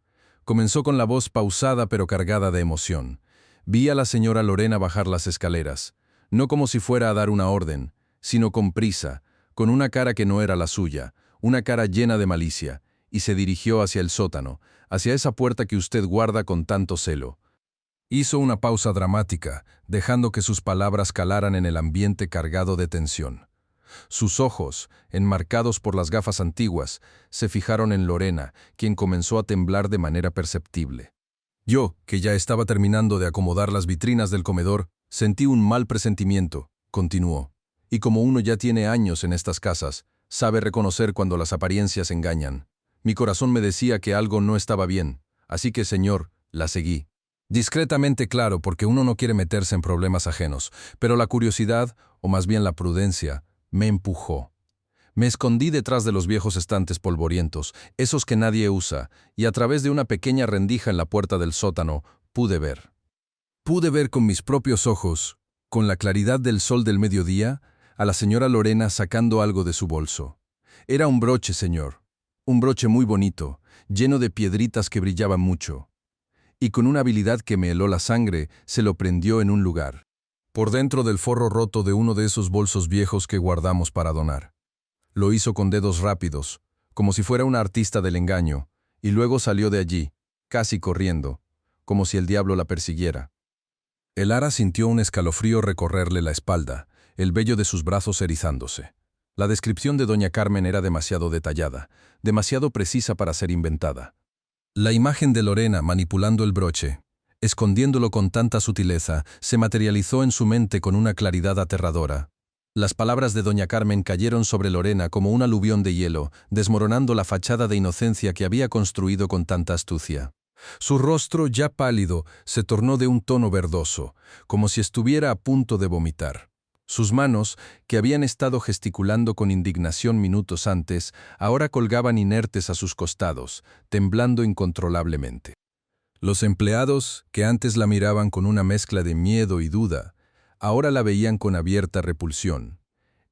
comenzó con la voz pausada pero cargada de emoción. Vi a la señora Lorena bajar las escaleras, no como si fuera a dar una orden, sino con prisa, con una cara que no era la suya, una cara llena de malicia, y se dirigió hacia el sótano, hacia esa puerta que usted guarda con tanto celo. Hizo una pausa dramática, dejando que sus palabras calaran en el ambiente cargado de tensión. Sus ojos, enmarcados por las gafas antiguas, se fijaron en Lorena, quien comenzó a temblar de manera perceptible. Yo, que ya estaba terminando de acomodar las vitrinas del comedor, sentí un mal presentimiento, continuó. Y como uno ya tiene años en estas casas, sabe reconocer cuando las apariencias engañan. Mi corazón me decía que algo no estaba bien, así que, señor, la seguí. Discretamente, claro, porque uno no quiere meterse en problemas ajenos, pero la curiosidad, o más bien la prudencia, me empujó. Me escondí detrás de los viejos estantes polvorientos, esos que nadie usa, y a través de una pequeña rendija en la puerta del sótano pude ver. Pude ver con mis propios ojos, con la claridad del sol del mediodía, a la señora Lorena sacando algo de su bolso. Era un broche, señor. Un broche muy bonito, lleno de piedritas que brillaban mucho. Y con una habilidad que me heló la sangre, se lo prendió en un lugar, por dentro del forro roto de uno de esos bolsos viejos que guardamos para donar. Lo hizo con dedos rápidos, como si fuera una artista del engaño, y luego salió de allí, casi corriendo, como si el diablo la persiguiera. El ara sintió un escalofrío recorrerle la espalda, el vello de sus brazos erizándose. La descripción de doña Carmen era demasiado detallada, demasiado precisa para ser inventada. La imagen de Lorena manipulando el broche, escondiéndolo con tanta sutileza, se materializó en su mente con una claridad aterradora. Las palabras de doña Carmen cayeron sobre Lorena como un aluvión de hielo, desmoronando la fachada de inocencia que había construido con tanta astucia. Su rostro, ya pálido, se tornó de un tono verdoso, como si estuviera a punto de vomitar. Sus manos, que habían estado gesticulando con indignación minutos antes, ahora colgaban inertes a sus costados, temblando incontrolablemente. Los empleados, que antes la miraban con una mezcla de miedo y duda, ahora la veían con abierta repulsión.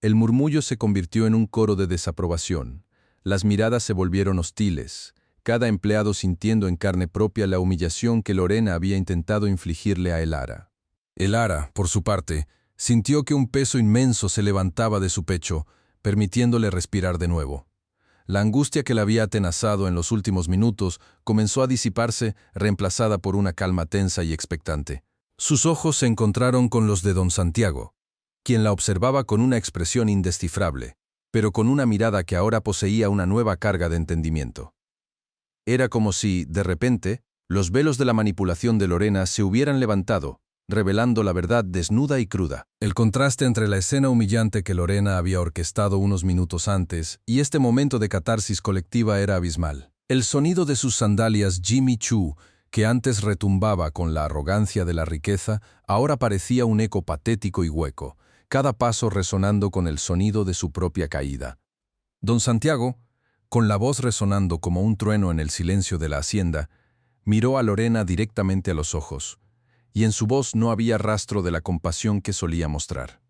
El murmullo se convirtió en un coro de desaprobación. Las miradas se volvieron hostiles, cada empleado sintiendo en carne propia la humillación que Lorena había intentado infligirle a el ara. El ara, por su parte, sintió que un peso inmenso se levantaba de su pecho, permitiéndole respirar de nuevo. La angustia que la había atenazado en los últimos minutos comenzó a disiparse, reemplazada por una calma tensa y expectante. Sus ojos se encontraron con los de don Santiago, quien la observaba con una expresión indescifrable, pero con una mirada que ahora poseía una nueva carga de entendimiento. Era como si, de repente, los velos de la manipulación de Lorena se hubieran levantado, revelando la verdad desnuda y cruda. El contraste entre la escena humillante que Lorena había orquestado unos minutos antes y este momento de catarsis colectiva era abismal. El sonido de sus sandalias Jimmy Choo, que antes retumbaba con la arrogancia de la riqueza, ahora parecía un eco patético y hueco, cada paso resonando con el sonido de su propia caída. Don Santiago, con la voz resonando como un trueno en el silencio de la hacienda, miró a Lorena directamente a los ojos, y en su voz no había rastro de la compasión que solía mostrar.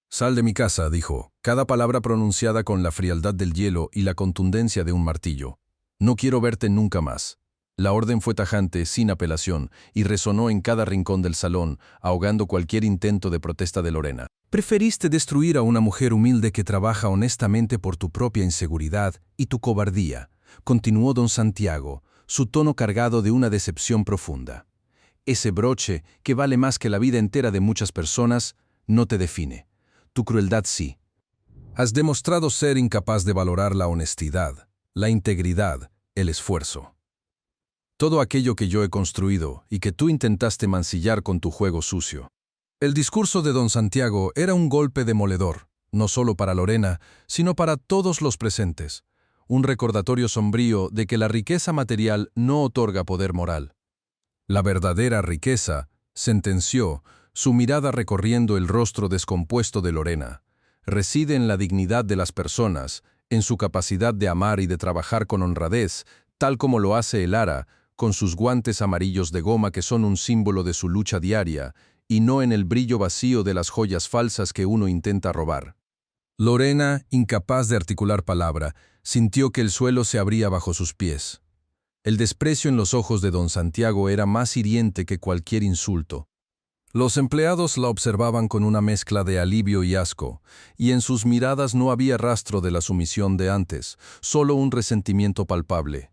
«Sal de mi casa», dijo, cada palabra pronunciada con la frialdad del hielo y la contundencia de un martillo. «No quiero verte nunca más». La orden fue tajante, sin apelación, y resonó en cada rincón del salón, ahogando cualquier intento de protesta de Lorena. Preferiste destruir a una mujer humilde que trabaja honestamente por tu propia inseguridad y tu cobardía, continuó don Santiago, su tono cargado de una decepción profunda. Ese broche, que vale más que la vida entera de muchas personas, no te define. Tu crueldad sí. Has demostrado ser incapaz de valorar la honestidad, la integridad, el esfuerzo. Todo aquello que yo he construido y que tú intentaste mancillar con tu juego sucio. El discurso de don Santiago era un golpe demoledor, no solo para Lorena, sino para todos los presentes. Un recordatorio sombrío de que la riqueza material no otorga poder moral. La verdadera riqueza, sentenció, su mirada recorriendo el rostro descompuesto de Lorena, reside en la dignidad de las personas, en su capacidad de amar y de trabajar con honradez, tal como lo hace el ara, con sus guantes amarillos de goma que son un símbolo de su lucha diaria, y no en el brillo vacío de las joyas falsas que uno intenta robar. Lorena, incapaz de articular palabra, sintió que el suelo se abría bajo sus pies. El desprecio en los ojos de don Santiago era más hiriente que cualquier insulto. Los empleados la observaban con una mezcla de alivio y asco, y en sus miradas no había rastro de la sumisión de antes, solo un resentimiento palpable.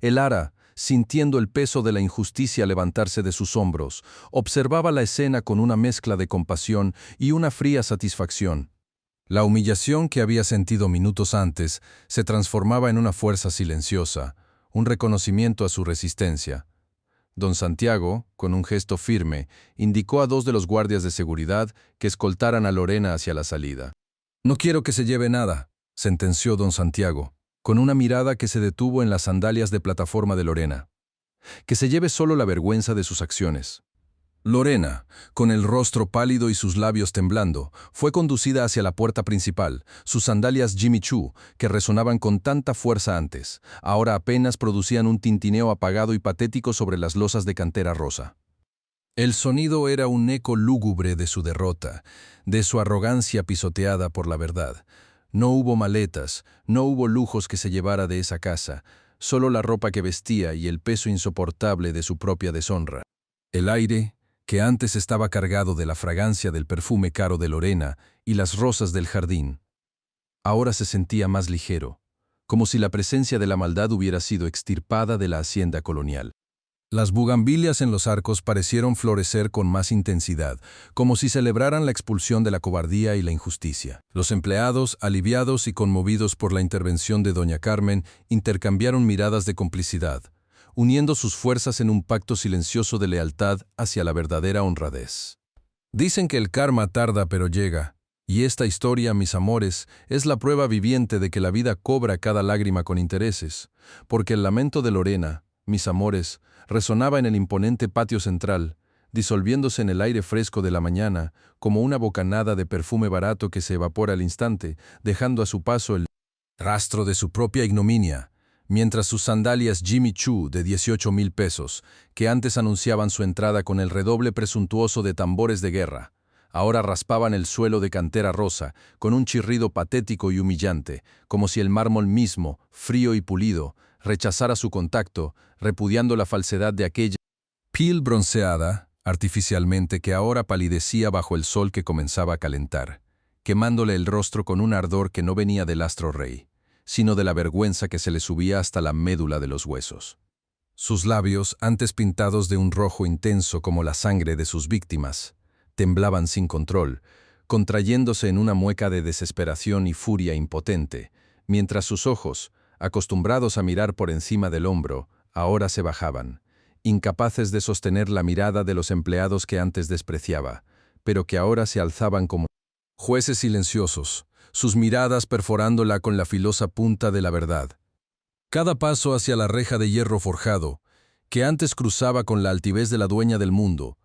El ara, sintiendo el peso de la injusticia levantarse de sus hombros, observaba la escena con una mezcla de compasión y una fría satisfacción. La humillación que había sentido minutos antes se transformaba en una fuerza silenciosa, un reconocimiento a su resistencia. Don Santiago, con un gesto firme, indicó a 2 de los guardias de seguridad que escoltaran a Lorena hacia la salida. «No quiero que se lleve nada», sentenció don Santiago, con una mirada que se detuvo en las sandalias de plataforma de Lorena. «Que se lleve solo la vergüenza de sus acciones». Lorena, con el rostro pálido y sus labios temblando, fue conducida hacia la puerta principal, sus sandalias Jimmy Choo, que resonaban con tanta fuerza antes, ahora apenas producían un tintineo apagado y patético sobre las losas de cantera rosa. El sonido era un eco lúgubre de su derrota, de su arrogancia pisoteada por la verdad. No hubo maletas, no hubo lujos que se llevara de esa casa, solo la ropa que vestía y el peso insoportable de su propia deshonra. El aire, que antes estaba cargado de la fragancia del perfume caro de Lorena y las rosas del jardín, ahora se sentía más ligero, como si la presencia de la maldad hubiera sido extirpada de la hacienda colonial. Las bugambilias en los arcos parecieron florecer con más intensidad, como si celebraran la expulsión de la cobardía y la injusticia. Los empleados, aliviados y conmovidos por la intervención de doña Carmen, intercambiaron miradas de complicidad, uniendo sus fuerzas en un pacto silencioso de lealtad hacia la verdadera honradez. Dicen que el karma tarda pero llega, y esta historia, mis amores, es la prueba viviente de que la vida cobra cada lágrima con intereses, porque el lamento de Lorena, mis amores, resonaba en el imponente patio central, disolviéndose en el aire fresco de la mañana, como una bocanada de perfume barato que se evapora al instante, dejando a su paso el rastro de su propia ignominia, mientras sus sandalias Jimmy Choo de 18,000 pesos, que antes anunciaban su entrada con el redoble presuntuoso de tambores de guerra, ahora raspaban el suelo de cantera rosa, con un chirrido patético y humillante, como si el mármol mismo, frío y pulido, rechazara su contacto, repudiando la falsedad de aquella piel bronceada, artificialmente, que ahora palidecía bajo el sol que comenzaba a calentar, quemándole el rostro con un ardor que no venía del astro rey, sino de la vergüenza que se le subía hasta la médula de los huesos. Sus labios, antes pintados de un rojo intenso como la sangre de sus víctimas, temblaban sin control, contrayéndose en una mueca de desesperación y furia impotente, mientras sus ojos, acostumbrados a mirar por encima del hombro, ahora se bajaban, incapaces de sostener la mirada de los empleados que antes despreciaba, pero que ahora se alzaban como jueces silenciosos, sus miradas perforándola con la filosa punta de la verdad. Cada paso hacia la reja de hierro forjado, que antes cruzaba con la altivez de la dueña del mundo,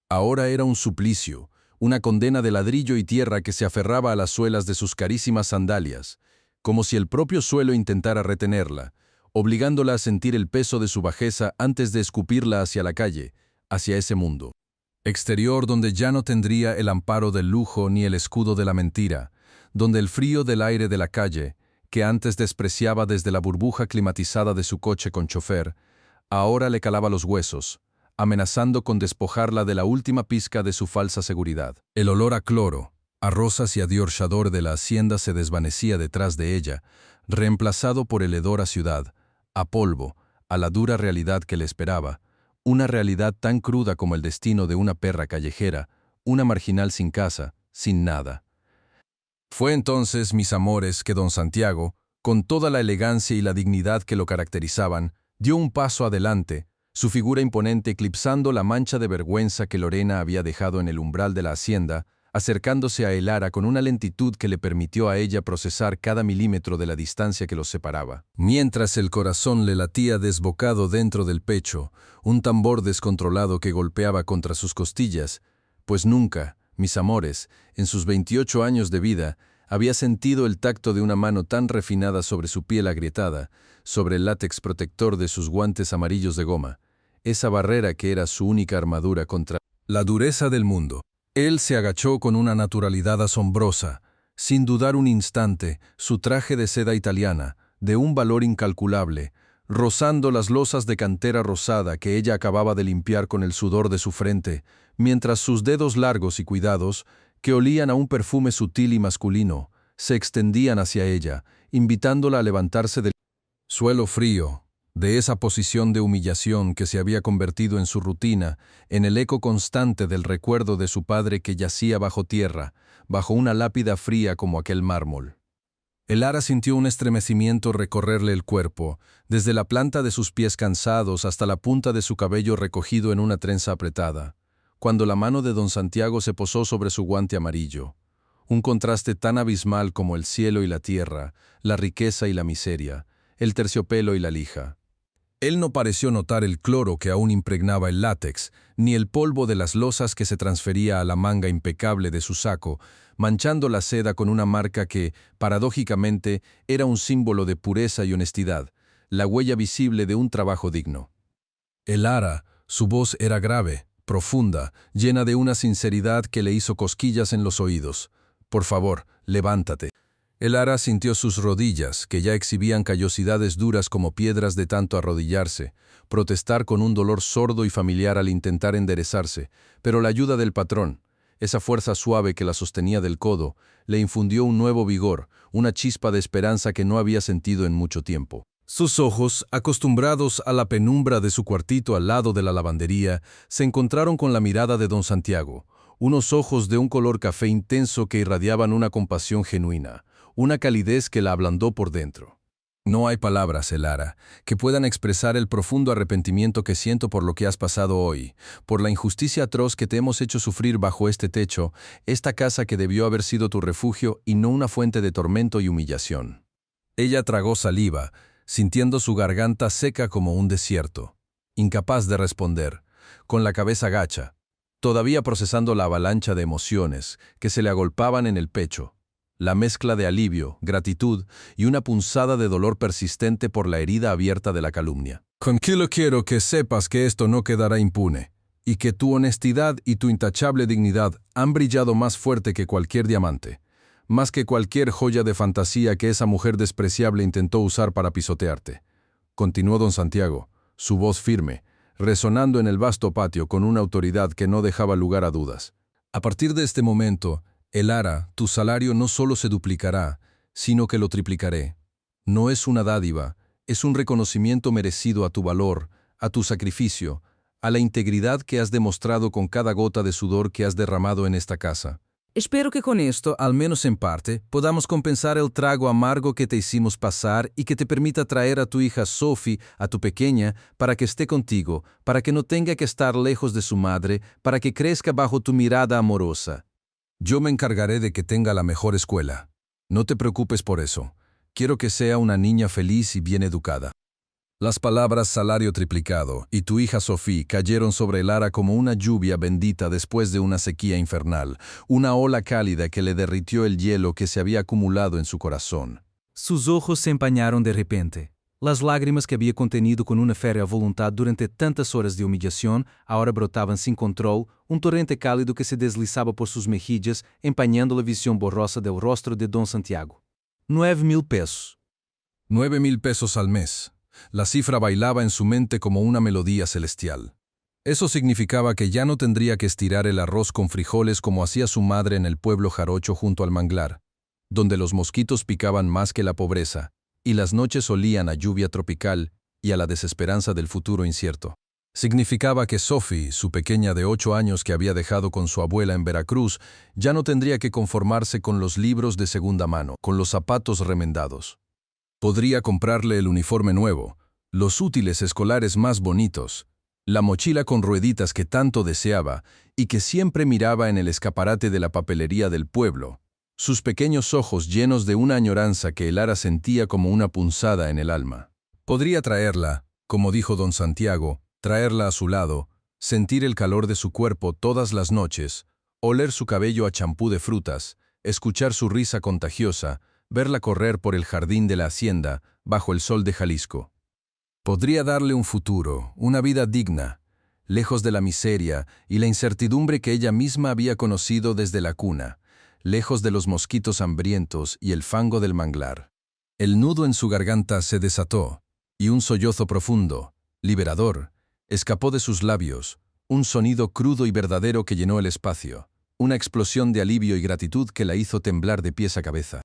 ahora era un suplicio, una condena de ladrillo y tierra que se aferraba a las suelas de sus carísimas sandalias, como si el propio suelo intentara retenerla, obligándola a sentir el peso de su bajeza antes de escupirla hacia la calle, hacia ese mundo exterior donde ya no tendría el amparo del lujo ni el escudo de la mentira, donde el frío del aire de la calle, que antes despreciaba desde la burbuja climatizada de su coche con chofer, Ahora le calaba los huesos, amenazando con despojarla de la última pizca de su falsa seguridad. El olor a cloro, a rosas y a diorchador de la hacienda se desvanecía detrás de ella, reemplazado por el hedor a ciudad, a polvo, a la dura realidad que le esperaba, una realidad tan cruda como el destino de una perra callejera, una marginal sin casa, sin nada. Fue entonces, mis amores, que don Santiago, con toda la elegancia y la dignidad que lo caracterizaban, dio un paso adelante, su figura imponente eclipsando la mancha de vergüenza que Lorena había dejado en el umbral de la hacienda, acercándose a Elara con una lentitud que le permitió a ella procesar cada milímetro de la distancia que los separaba. Mientras el corazón le latía desbocado dentro del pecho, un tambor descontrolado que golpeaba contra sus costillas, pues nunca, mis amores, en sus 28 años de vida, había sentido el tacto de una mano tan refinada sobre su piel agrietada, sobre el látex protector de sus guantes amarillos de goma, esa barrera que era su única armadura contra la dureza del mundo. Él se agachó con una naturalidad asombrosa, sin dudar un instante, su traje de seda italiana, de un valor incalculable, rozando las losas de cantera rosada que ella acababa de limpiar con el sudor de su frente, mientras sus dedos largos y cuidados, que olían a un perfume sutil y masculino, se extendían hacia ella, invitándola a levantarse del suelo frío, de esa posición de humillación que se había convertido en su rutina, en el eco constante del recuerdo de su padre que yacía bajo tierra, bajo una lápida fría como aquel mármol. Elara sintió un estremecimiento recorrerle el cuerpo, desde la planta de sus pies cansados hasta la punta de su cabello recogido en una trenza apretada, cuando la mano de don Santiago se posó sobre su guante amarillo. Un contraste tan abismal como el cielo y la tierra, la riqueza y la miseria, el terciopelo y la lija. Él no pareció notar el cloro que aún impregnaba el látex, ni el polvo de las losas que se transfería a la manga impecable de su saco, manchando la seda con una marca que, paradójicamente, era un símbolo de pureza y honestidad, la huella visible de un trabajo digno. Elara, su voz era grave, profunda, llena de una sinceridad que le hizo cosquillas en los oídos. «Por favor, levántate». Elara sintió sus rodillas, que ya exhibían callosidades duras como piedras de tanto arrodillarse, protestar con un dolor sordo y familiar al intentar enderezarse, pero la ayuda del patrón, esa fuerza suave que la sostenía del codo, le infundió un nuevo vigor, una chispa de esperanza que no había sentido en mucho tiempo. Sus ojos, acostumbrados a la penumbra de su cuartito al lado de la lavandería, se encontraron con la mirada de don Santiago, unos ojos de un color café intenso que irradiaban una compasión genuina, una calidez que la ablandó por dentro. No hay palabras, Elara, que puedan expresar el profundo arrepentimiento que siento por lo que has pasado hoy, por la injusticia atroz que te hemos hecho sufrir bajo este techo, esta casa que debió haber sido tu refugio y no una fuente de tormento y humillación. Ella tragó saliva, sintiendo su garganta seca como un desierto, incapaz de responder, con la cabeza gacha, todavía procesando la avalancha de emociones que se le agolpaban en el pecho, la mezcla de alivio, gratitud y una punzada de dolor persistente por la herida abierta de la calumnia. Tranquilo, quiero que sepas que esto no quedará impune, y que tu honestidad y tu intachable dignidad han brillado más fuerte que cualquier diamante, más que cualquier joya de fantasía que esa mujer despreciable intentó usar para pisotearte. Continuó don Santiago, su voz firme, resonando en el vasto patio con una autoridad que no dejaba lugar a dudas. A partir de este momento, Elara, tu salario no solo se duplicará, sino que lo triplicaré. No es una dádiva, es un reconocimiento merecido a tu valor, a tu sacrificio, a la integridad que has demostrado con cada gota de sudor que has derramado en esta casa. Espero que con esto, al menos en parte, podamos compensar el trago amargo que te hicimos pasar y que te permita traer a tu hija Sophie, a tu pequeña, para que esté contigo, para que no tenga que estar lejos de su madre, para que crezca bajo tu mirada amorosa. Yo me encargaré de que tenga la mejor escuela. No te preocupes por eso. Quiero que sea una niña feliz y bien educada. Las palabras salario triplicado y tu hija Sophie cayeron sobre Elara como una lluvia bendita después de una sequía infernal, una ola cálida que le derritió el hielo que se había acumulado en su corazón. Sus ojos se empañaron de repente. Las lágrimas que había contenido con una férrea voluntad durante tantas horas de humillación ahora brotaban sin control, un torrente cálido que se deslizaba por sus mejillas, empañando la visión borrosa del rostro de don Santiago. 9.000 pesos. 9.000 pesos al mes. La cifra bailaba en su mente como una melodía celestial. Eso significaba que ya no tendría que estirar el arroz con frijoles como hacía su madre en el pueblo jarocho junto al manglar, donde los mosquitos picaban más que la pobreza, y las noches olían a lluvia tropical y a la desesperanza del futuro incierto. Significaba que Sophie, su pequeña de 8 años que había dejado con su abuela en Veracruz, ya no tendría que conformarse con los libros de segunda mano, con los zapatos remendados. Podría comprarle el uniforme nuevo, los útiles escolares más bonitos, la mochila con rueditas que tanto deseaba y que siempre miraba en el escaparate de la papelería del pueblo, sus pequeños ojos llenos de una añoranza que Elara sentía como una punzada en el alma. Podría traerla, como dijo don Santiago, traerla a su lado, sentir el calor de su cuerpo todas las noches, oler su cabello a champú de frutas, escuchar su risa contagiosa, verla correr por el jardín de la hacienda, bajo el sol de Jalisco. Podría darle un futuro, una vida digna, lejos de la miseria y la incertidumbre que ella misma había conocido desde la cuna, lejos de los mosquitos hambrientos y el fango del manglar. El nudo en su garganta se desató, y un sollozo profundo, liberador, escapó de sus labios, un sonido crudo y verdadero que llenó el espacio, una explosión de alivio y gratitud que la hizo temblar de pies a cabeza.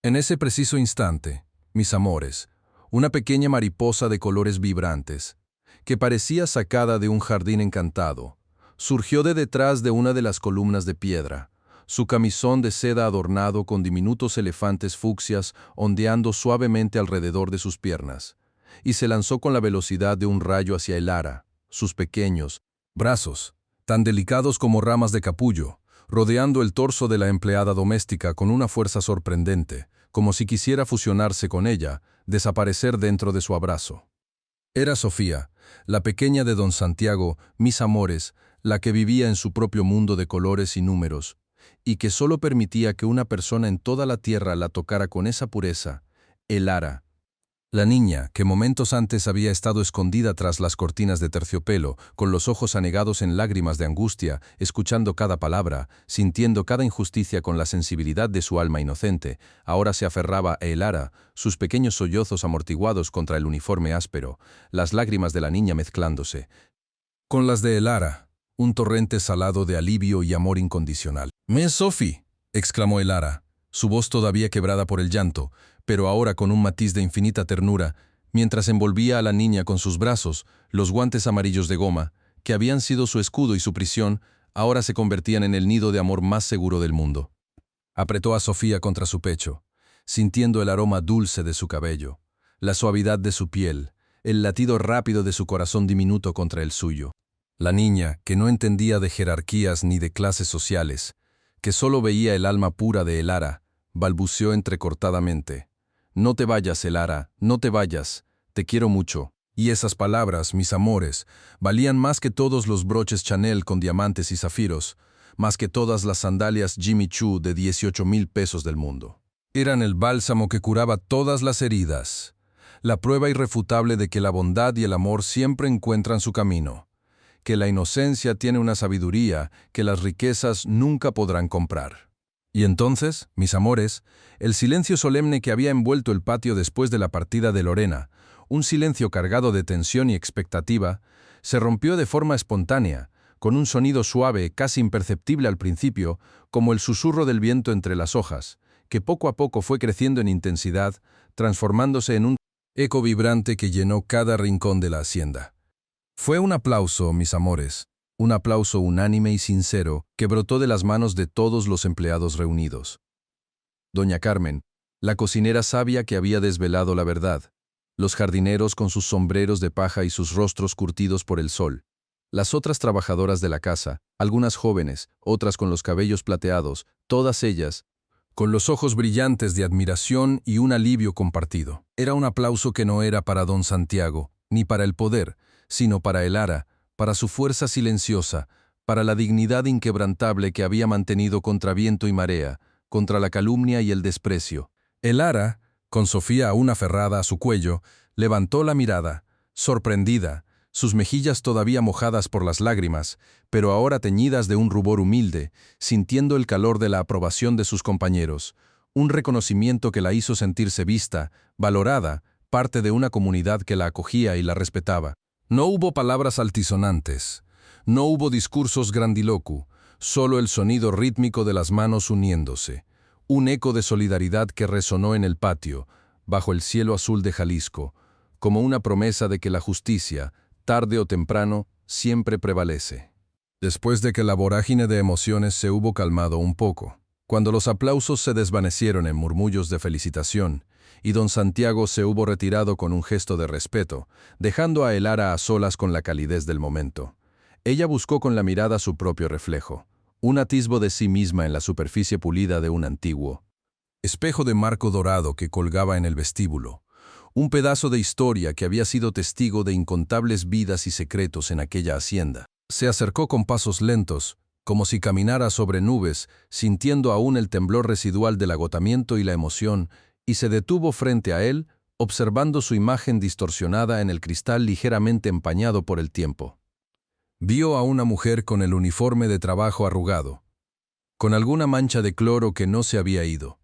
En ese preciso instante, mis amores, una pequeña mariposa de colores vibrantes, que parecía sacada de un jardín encantado, surgió de detrás de una de las columnas de piedra, su camisón de seda adornado con diminutos elefantes fucsias ondeando suavemente alrededor de sus piernas, y se lanzó con la velocidad de un rayo hacia Elara, sus pequeños brazos, tan delicados como ramas de capullo, rodeando el torso de la empleada doméstica con una fuerza sorprendente, como si quisiera fusionarse con ella, desaparecer dentro de su abrazo. Era Sofía, la pequeña de don Santiago, mis amores, la que vivía en su propio mundo de colores y números, y que solo permitía que una persona en toda la tierra la tocara con esa pureza, Elara. La niña, que momentos antes había estado escondida tras las cortinas de terciopelo, con los ojos anegados en lágrimas de angustia, escuchando cada palabra, sintiendo cada injusticia con la sensibilidad de su alma inocente, ahora se aferraba a Elara, sus pequeños sollozos amortiguados contra el uniforme áspero, las lágrimas de la niña mezclándose con las de Elara, un torrente salado de alivio y amor incondicional. «¡Miss Sophie!», exclamó Elara, su voz todavía quebrada por el llanto, pero ahora con un matiz de infinita ternura, mientras envolvía a la niña con sus brazos, los guantes amarillos de goma, que habían sido su escudo y su prisión, ahora se convertían en el nido de amor más seguro del mundo. Apretó a Sofía contra su pecho, sintiendo el aroma dulce de su cabello, la suavidad de su piel, el latido rápido de su corazón diminuto contra el suyo. La niña, que no entendía de jerarquías ni de clases sociales, que solo veía el alma pura de Elara, balbuceó entrecortadamente: «No te vayas, Elara, no te vayas, te quiero mucho». Y esas palabras, mis amores, valían más que todos los broches Chanel con diamantes y zafiros, más que todas las sandalias Jimmy Choo de 18,000 pesos del mundo. Eran el bálsamo que curaba todas las heridas, la prueba irrefutable de que la bondad y el amor siempre encuentran su camino, que la inocencia tiene una sabiduría que las riquezas nunca podrán comprar. Y entonces, mis amores, el silencio solemne que había envuelto el patio después de la partida de Lorena, un silencio cargado de tensión y expectativa, se rompió de forma espontánea, con un sonido suave, casi imperceptible al principio, como el susurro del viento entre las hojas, que poco a poco fue creciendo en intensidad, transformándose en un eco vibrante que llenó cada rincón de la hacienda. Fue un aplauso, mis amores, un aplauso unánime y sincero que brotó de las manos de todos los empleados reunidos. Doña Carmen, la cocinera sabia que había desvelado la verdad, los jardineros con sus sombreros de paja y sus rostros curtidos por el sol, las otras trabajadoras de la casa, algunas jóvenes, otras con los cabellos plateados, todas ellas, con los ojos brillantes de admiración y un alivio compartido. Era un aplauso que no era para don Santiago, ni para el poder, sino para Elara, para su fuerza silenciosa, para la dignidad inquebrantable que había mantenido contra viento y marea, contra la calumnia y el desprecio. Elara, con Sofía aún aferrada a su cuello, levantó la mirada, sorprendida, sus mejillas todavía mojadas por las lágrimas, pero ahora teñidas de un rubor humilde, sintiendo el calor de la aprobación de sus compañeros, un reconocimiento que la hizo sentirse vista, valorada, parte de una comunidad que la acogía y la respetaba. No hubo palabras altisonantes, no hubo discursos grandilocuos, solo el sonido rítmico de las manos uniéndose, un eco de solidaridad que resonó en el patio, bajo el cielo azul de Jalisco, como una promesa de que la justicia, tarde o temprano, siempre prevalece. Después de que la vorágine de emociones se hubo calmado un poco, cuando los aplausos se desvanecieron en murmullos de felicitación, y don Santiago se hubo retirado con un gesto de respeto, dejando a Elara a solas con la calidez del momento. Ella buscó con la mirada su propio reflejo, un atisbo de sí misma en la superficie pulida de un antiguo espejo de marco dorado que colgaba en el vestíbulo, un pedazo de historia que había sido testigo de incontables vidas y secretos en aquella hacienda. Se acercó con pasos lentos, como si caminara sobre nubes, sintiendo aún el temblor residual del agotamiento y la emoción, y se detuvo frente a él, observando su imagen distorsionada en el cristal ligeramente empañado por el tiempo. Vio a una mujer con el uniforme de trabajo arrugado, con alguna mancha de cloro que no se había ido,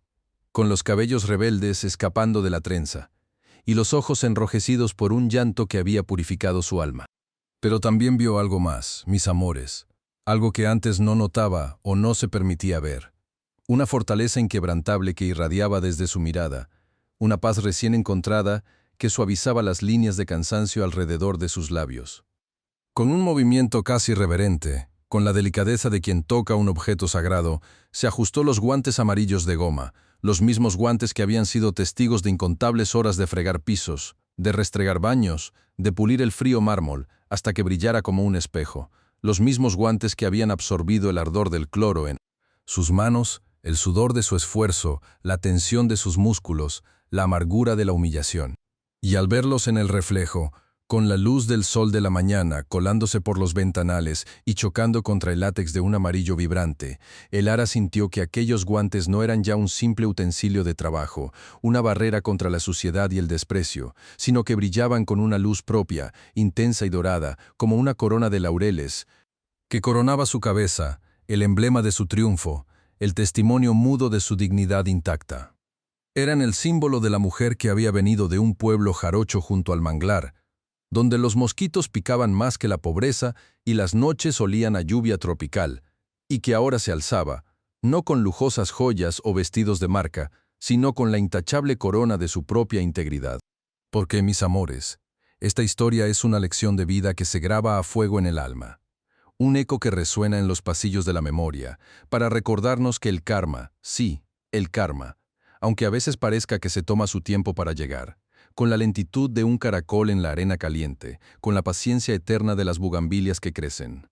con los cabellos rebeldes escapando de la trenza, y los ojos enrojecidos por un llanto que había purificado su alma. Pero también vio algo más, mis amores, algo que antes no notaba o no se permitía ver. Una fortaleza inquebrantable que irradiaba desde su mirada, una paz recién encontrada que suavizaba las líneas de cansancio alrededor de sus labios. Con un movimiento casi reverente, con la delicadeza de quien toca un objeto sagrado, se ajustó los guantes amarillos de goma, los mismos guantes que habían sido testigos de incontables horas de fregar pisos, de restregar baños, de pulir el frío mármol, hasta que brillara como un espejo, los mismos guantes que habían absorbido el ardor del cloro en sus manos, el sudor de su esfuerzo, la tensión de sus músculos, la amargura de la humillación. Y al verlos en el reflejo, con la luz del sol de la mañana colándose por los ventanales y chocando contra el látex de un amarillo vibrante, Elara sintió que aquellos guantes no eran ya un simple utensilio de trabajo, una barrera contra la suciedad y el desprecio, sino que brillaban con una luz propia, intensa y dorada, como una corona de laureles, que coronaba su cabeza, el emblema de su triunfo, el testimonio mudo de su dignidad intacta. Eran el símbolo de la mujer que había venido de un pueblo jarocho junto al manglar, donde los mosquitos picaban más que la pobreza y las noches olían a lluvia tropical, y que ahora se alzaba, no con lujosas joyas o vestidos de marca, sino con la intachable corona de su propia integridad. Porque, mis amores, esta historia es una lección de vida que se graba a fuego en el alma, un eco que resuena en los pasillos de la memoria, para recordarnos que el karma, sí, el karma, aunque a veces parezca que se toma su tiempo para llegar, con la lentitud de un caracol en la arena caliente, con la paciencia eterna de las bugambilias que crecen.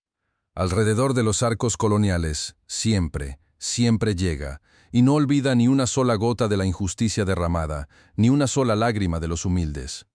Alrededor de los arcos coloniales, siempre, siempre llega, y no olvida ni una sola gota de la injusticia derramada, ni una sola lágrima de los humildes.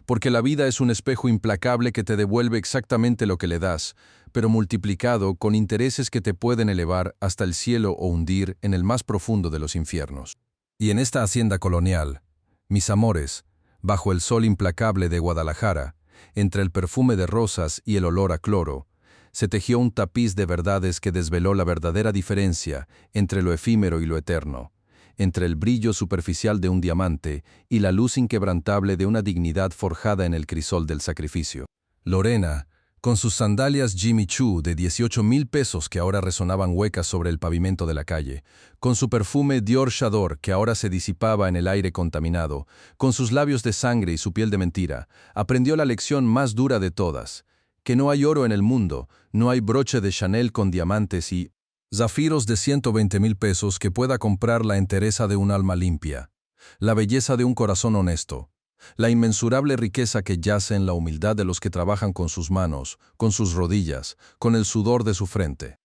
Porque la vida es un espejo implacable que te devuelve exactamente lo que le das, pero multiplicado con intereses que te pueden elevar hasta el cielo o hundir en el más profundo de los infiernos. Y en esta hacienda colonial, mis amores, bajo el sol implacable de Guadalajara, entre el perfume de rosas y el olor a cloro, se tejió un tapiz de verdades que desveló la verdadera diferencia entre lo efímero y lo eterno, entre el brillo superficial de un diamante y la luz inquebrantable de una dignidad forjada en el crisol del sacrificio. Lorena, con sus sandalias Jimmy Choo de 18,000 pesos que ahora resonaban huecas sobre el pavimento de la calle, con su perfume Dior Chador que ahora se disipaba en el aire contaminado, con sus labios de sangre y su piel de mentira, aprendió la lección más dura de todas, que no hay oro en el mundo, no hay broche de Chanel con diamantes y zafiros de 120,000 pesos que pueda comprar la entereza de un alma limpia, la belleza de un corazón honesto, la inmensurable riqueza que yace en la humildad de los que trabajan con sus manos, con sus rodillas, con el sudor de su frente.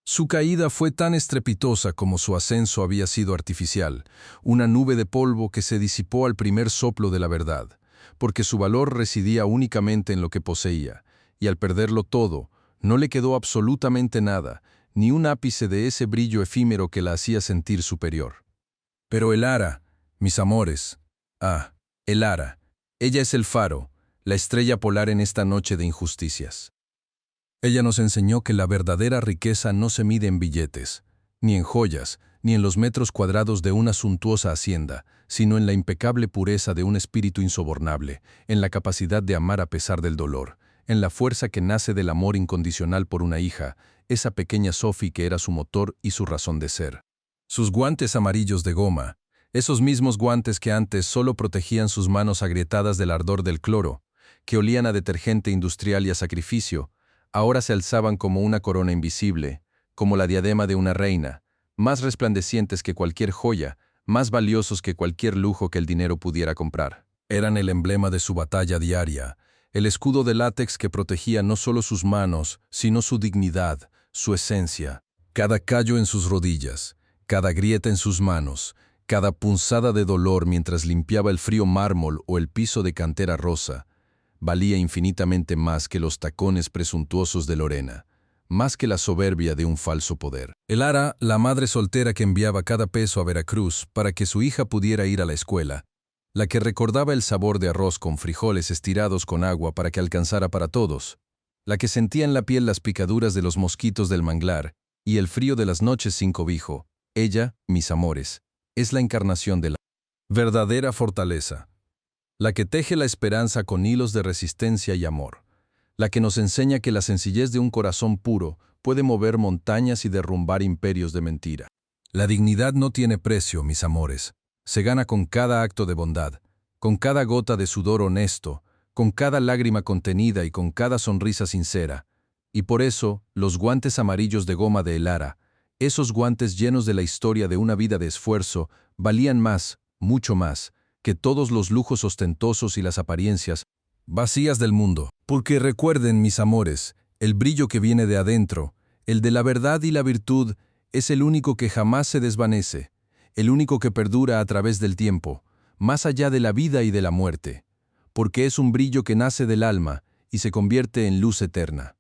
Su caída fue tan estrepitosa como su ascenso había sido artificial, una nube de polvo que se disipó al primer soplo de la verdad, porque su valor residía únicamente en lo que poseía, y al perderlo todo, no le quedó absolutamente nada, ni un ápice de ese brillo efímero que la hacía sentir superior. Pero Elara, mis amores, Elara, ella es el faro, la estrella polar en esta noche de injusticias. Ella nos enseñó que la verdadera riqueza no se mide en billetes, ni en joyas, ni en los metros cuadrados de una suntuosa hacienda, sino en la impecable pureza de un espíritu insobornable, en la capacidad de amar a pesar del dolor, en la fuerza que nace del amor incondicional por una hija, esa pequeña Sophie que era su motor y su razón de ser. Sus guantes amarillos de goma, esos mismos guantes que antes solo protegían sus manos agrietadas del ardor del cloro, que olían a detergente industrial y a sacrificio, ahora se alzaban como una corona invisible, como la diadema de una reina, más resplandecientes que cualquier joya, más valiosos que cualquier lujo que el dinero pudiera comprar. Eran el emblema de su batalla diaria, el escudo de látex que protegía no solo sus manos, sino su dignidad, su esencia. Cada callo en sus rodillas, cada grieta en sus manos, cada punzada de dolor mientras limpiaba el frío mármol o el piso de cantera rosa, valía infinitamente más que los tacones presuntuosos de Lorena, más que la soberbia de un falso poder. Elara, la madre soltera que enviaba cada peso a Veracruz para que su hija pudiera ir a la escuela, la que recordaba el sabor de arroz con frijoles estirados con agua para que alcanzara para todos, la que sentía en la piel las picaduras de los mosquitos del manglar y el frío de las noches sin cobijo, ella, mis amores, es la encarnación de la verdadera fortaleza, la que teje la esperanza con hilos de resistencia y amor, la que nos enseña que la sencillez de un corazón puro puede mover montañas y derrumbar imperios de mentira. La dignidad no tiene precio, mis amores. Se gana con cada acto de bondad, con cada gota de sudor honesto, con cada lágrima contenida y con cada sonrisa sincera. Y por eso, los guantes amarillos de goma de Elara, esos guantes llenos de la historia de una vida de esfuerzo, valían más, mucho más, que todos los lujos ostentosos y las apariencias vacías del mundo. Porque recuerden, mis amores, el brillo que viene de adentro, el de la verdad y la virtud, es el único que jamás se desvanece, el único que perdura a través del tiempo, más allá de la vida y de la muerte, porque es un brillo que nace del alma y se convierte en luz eterna.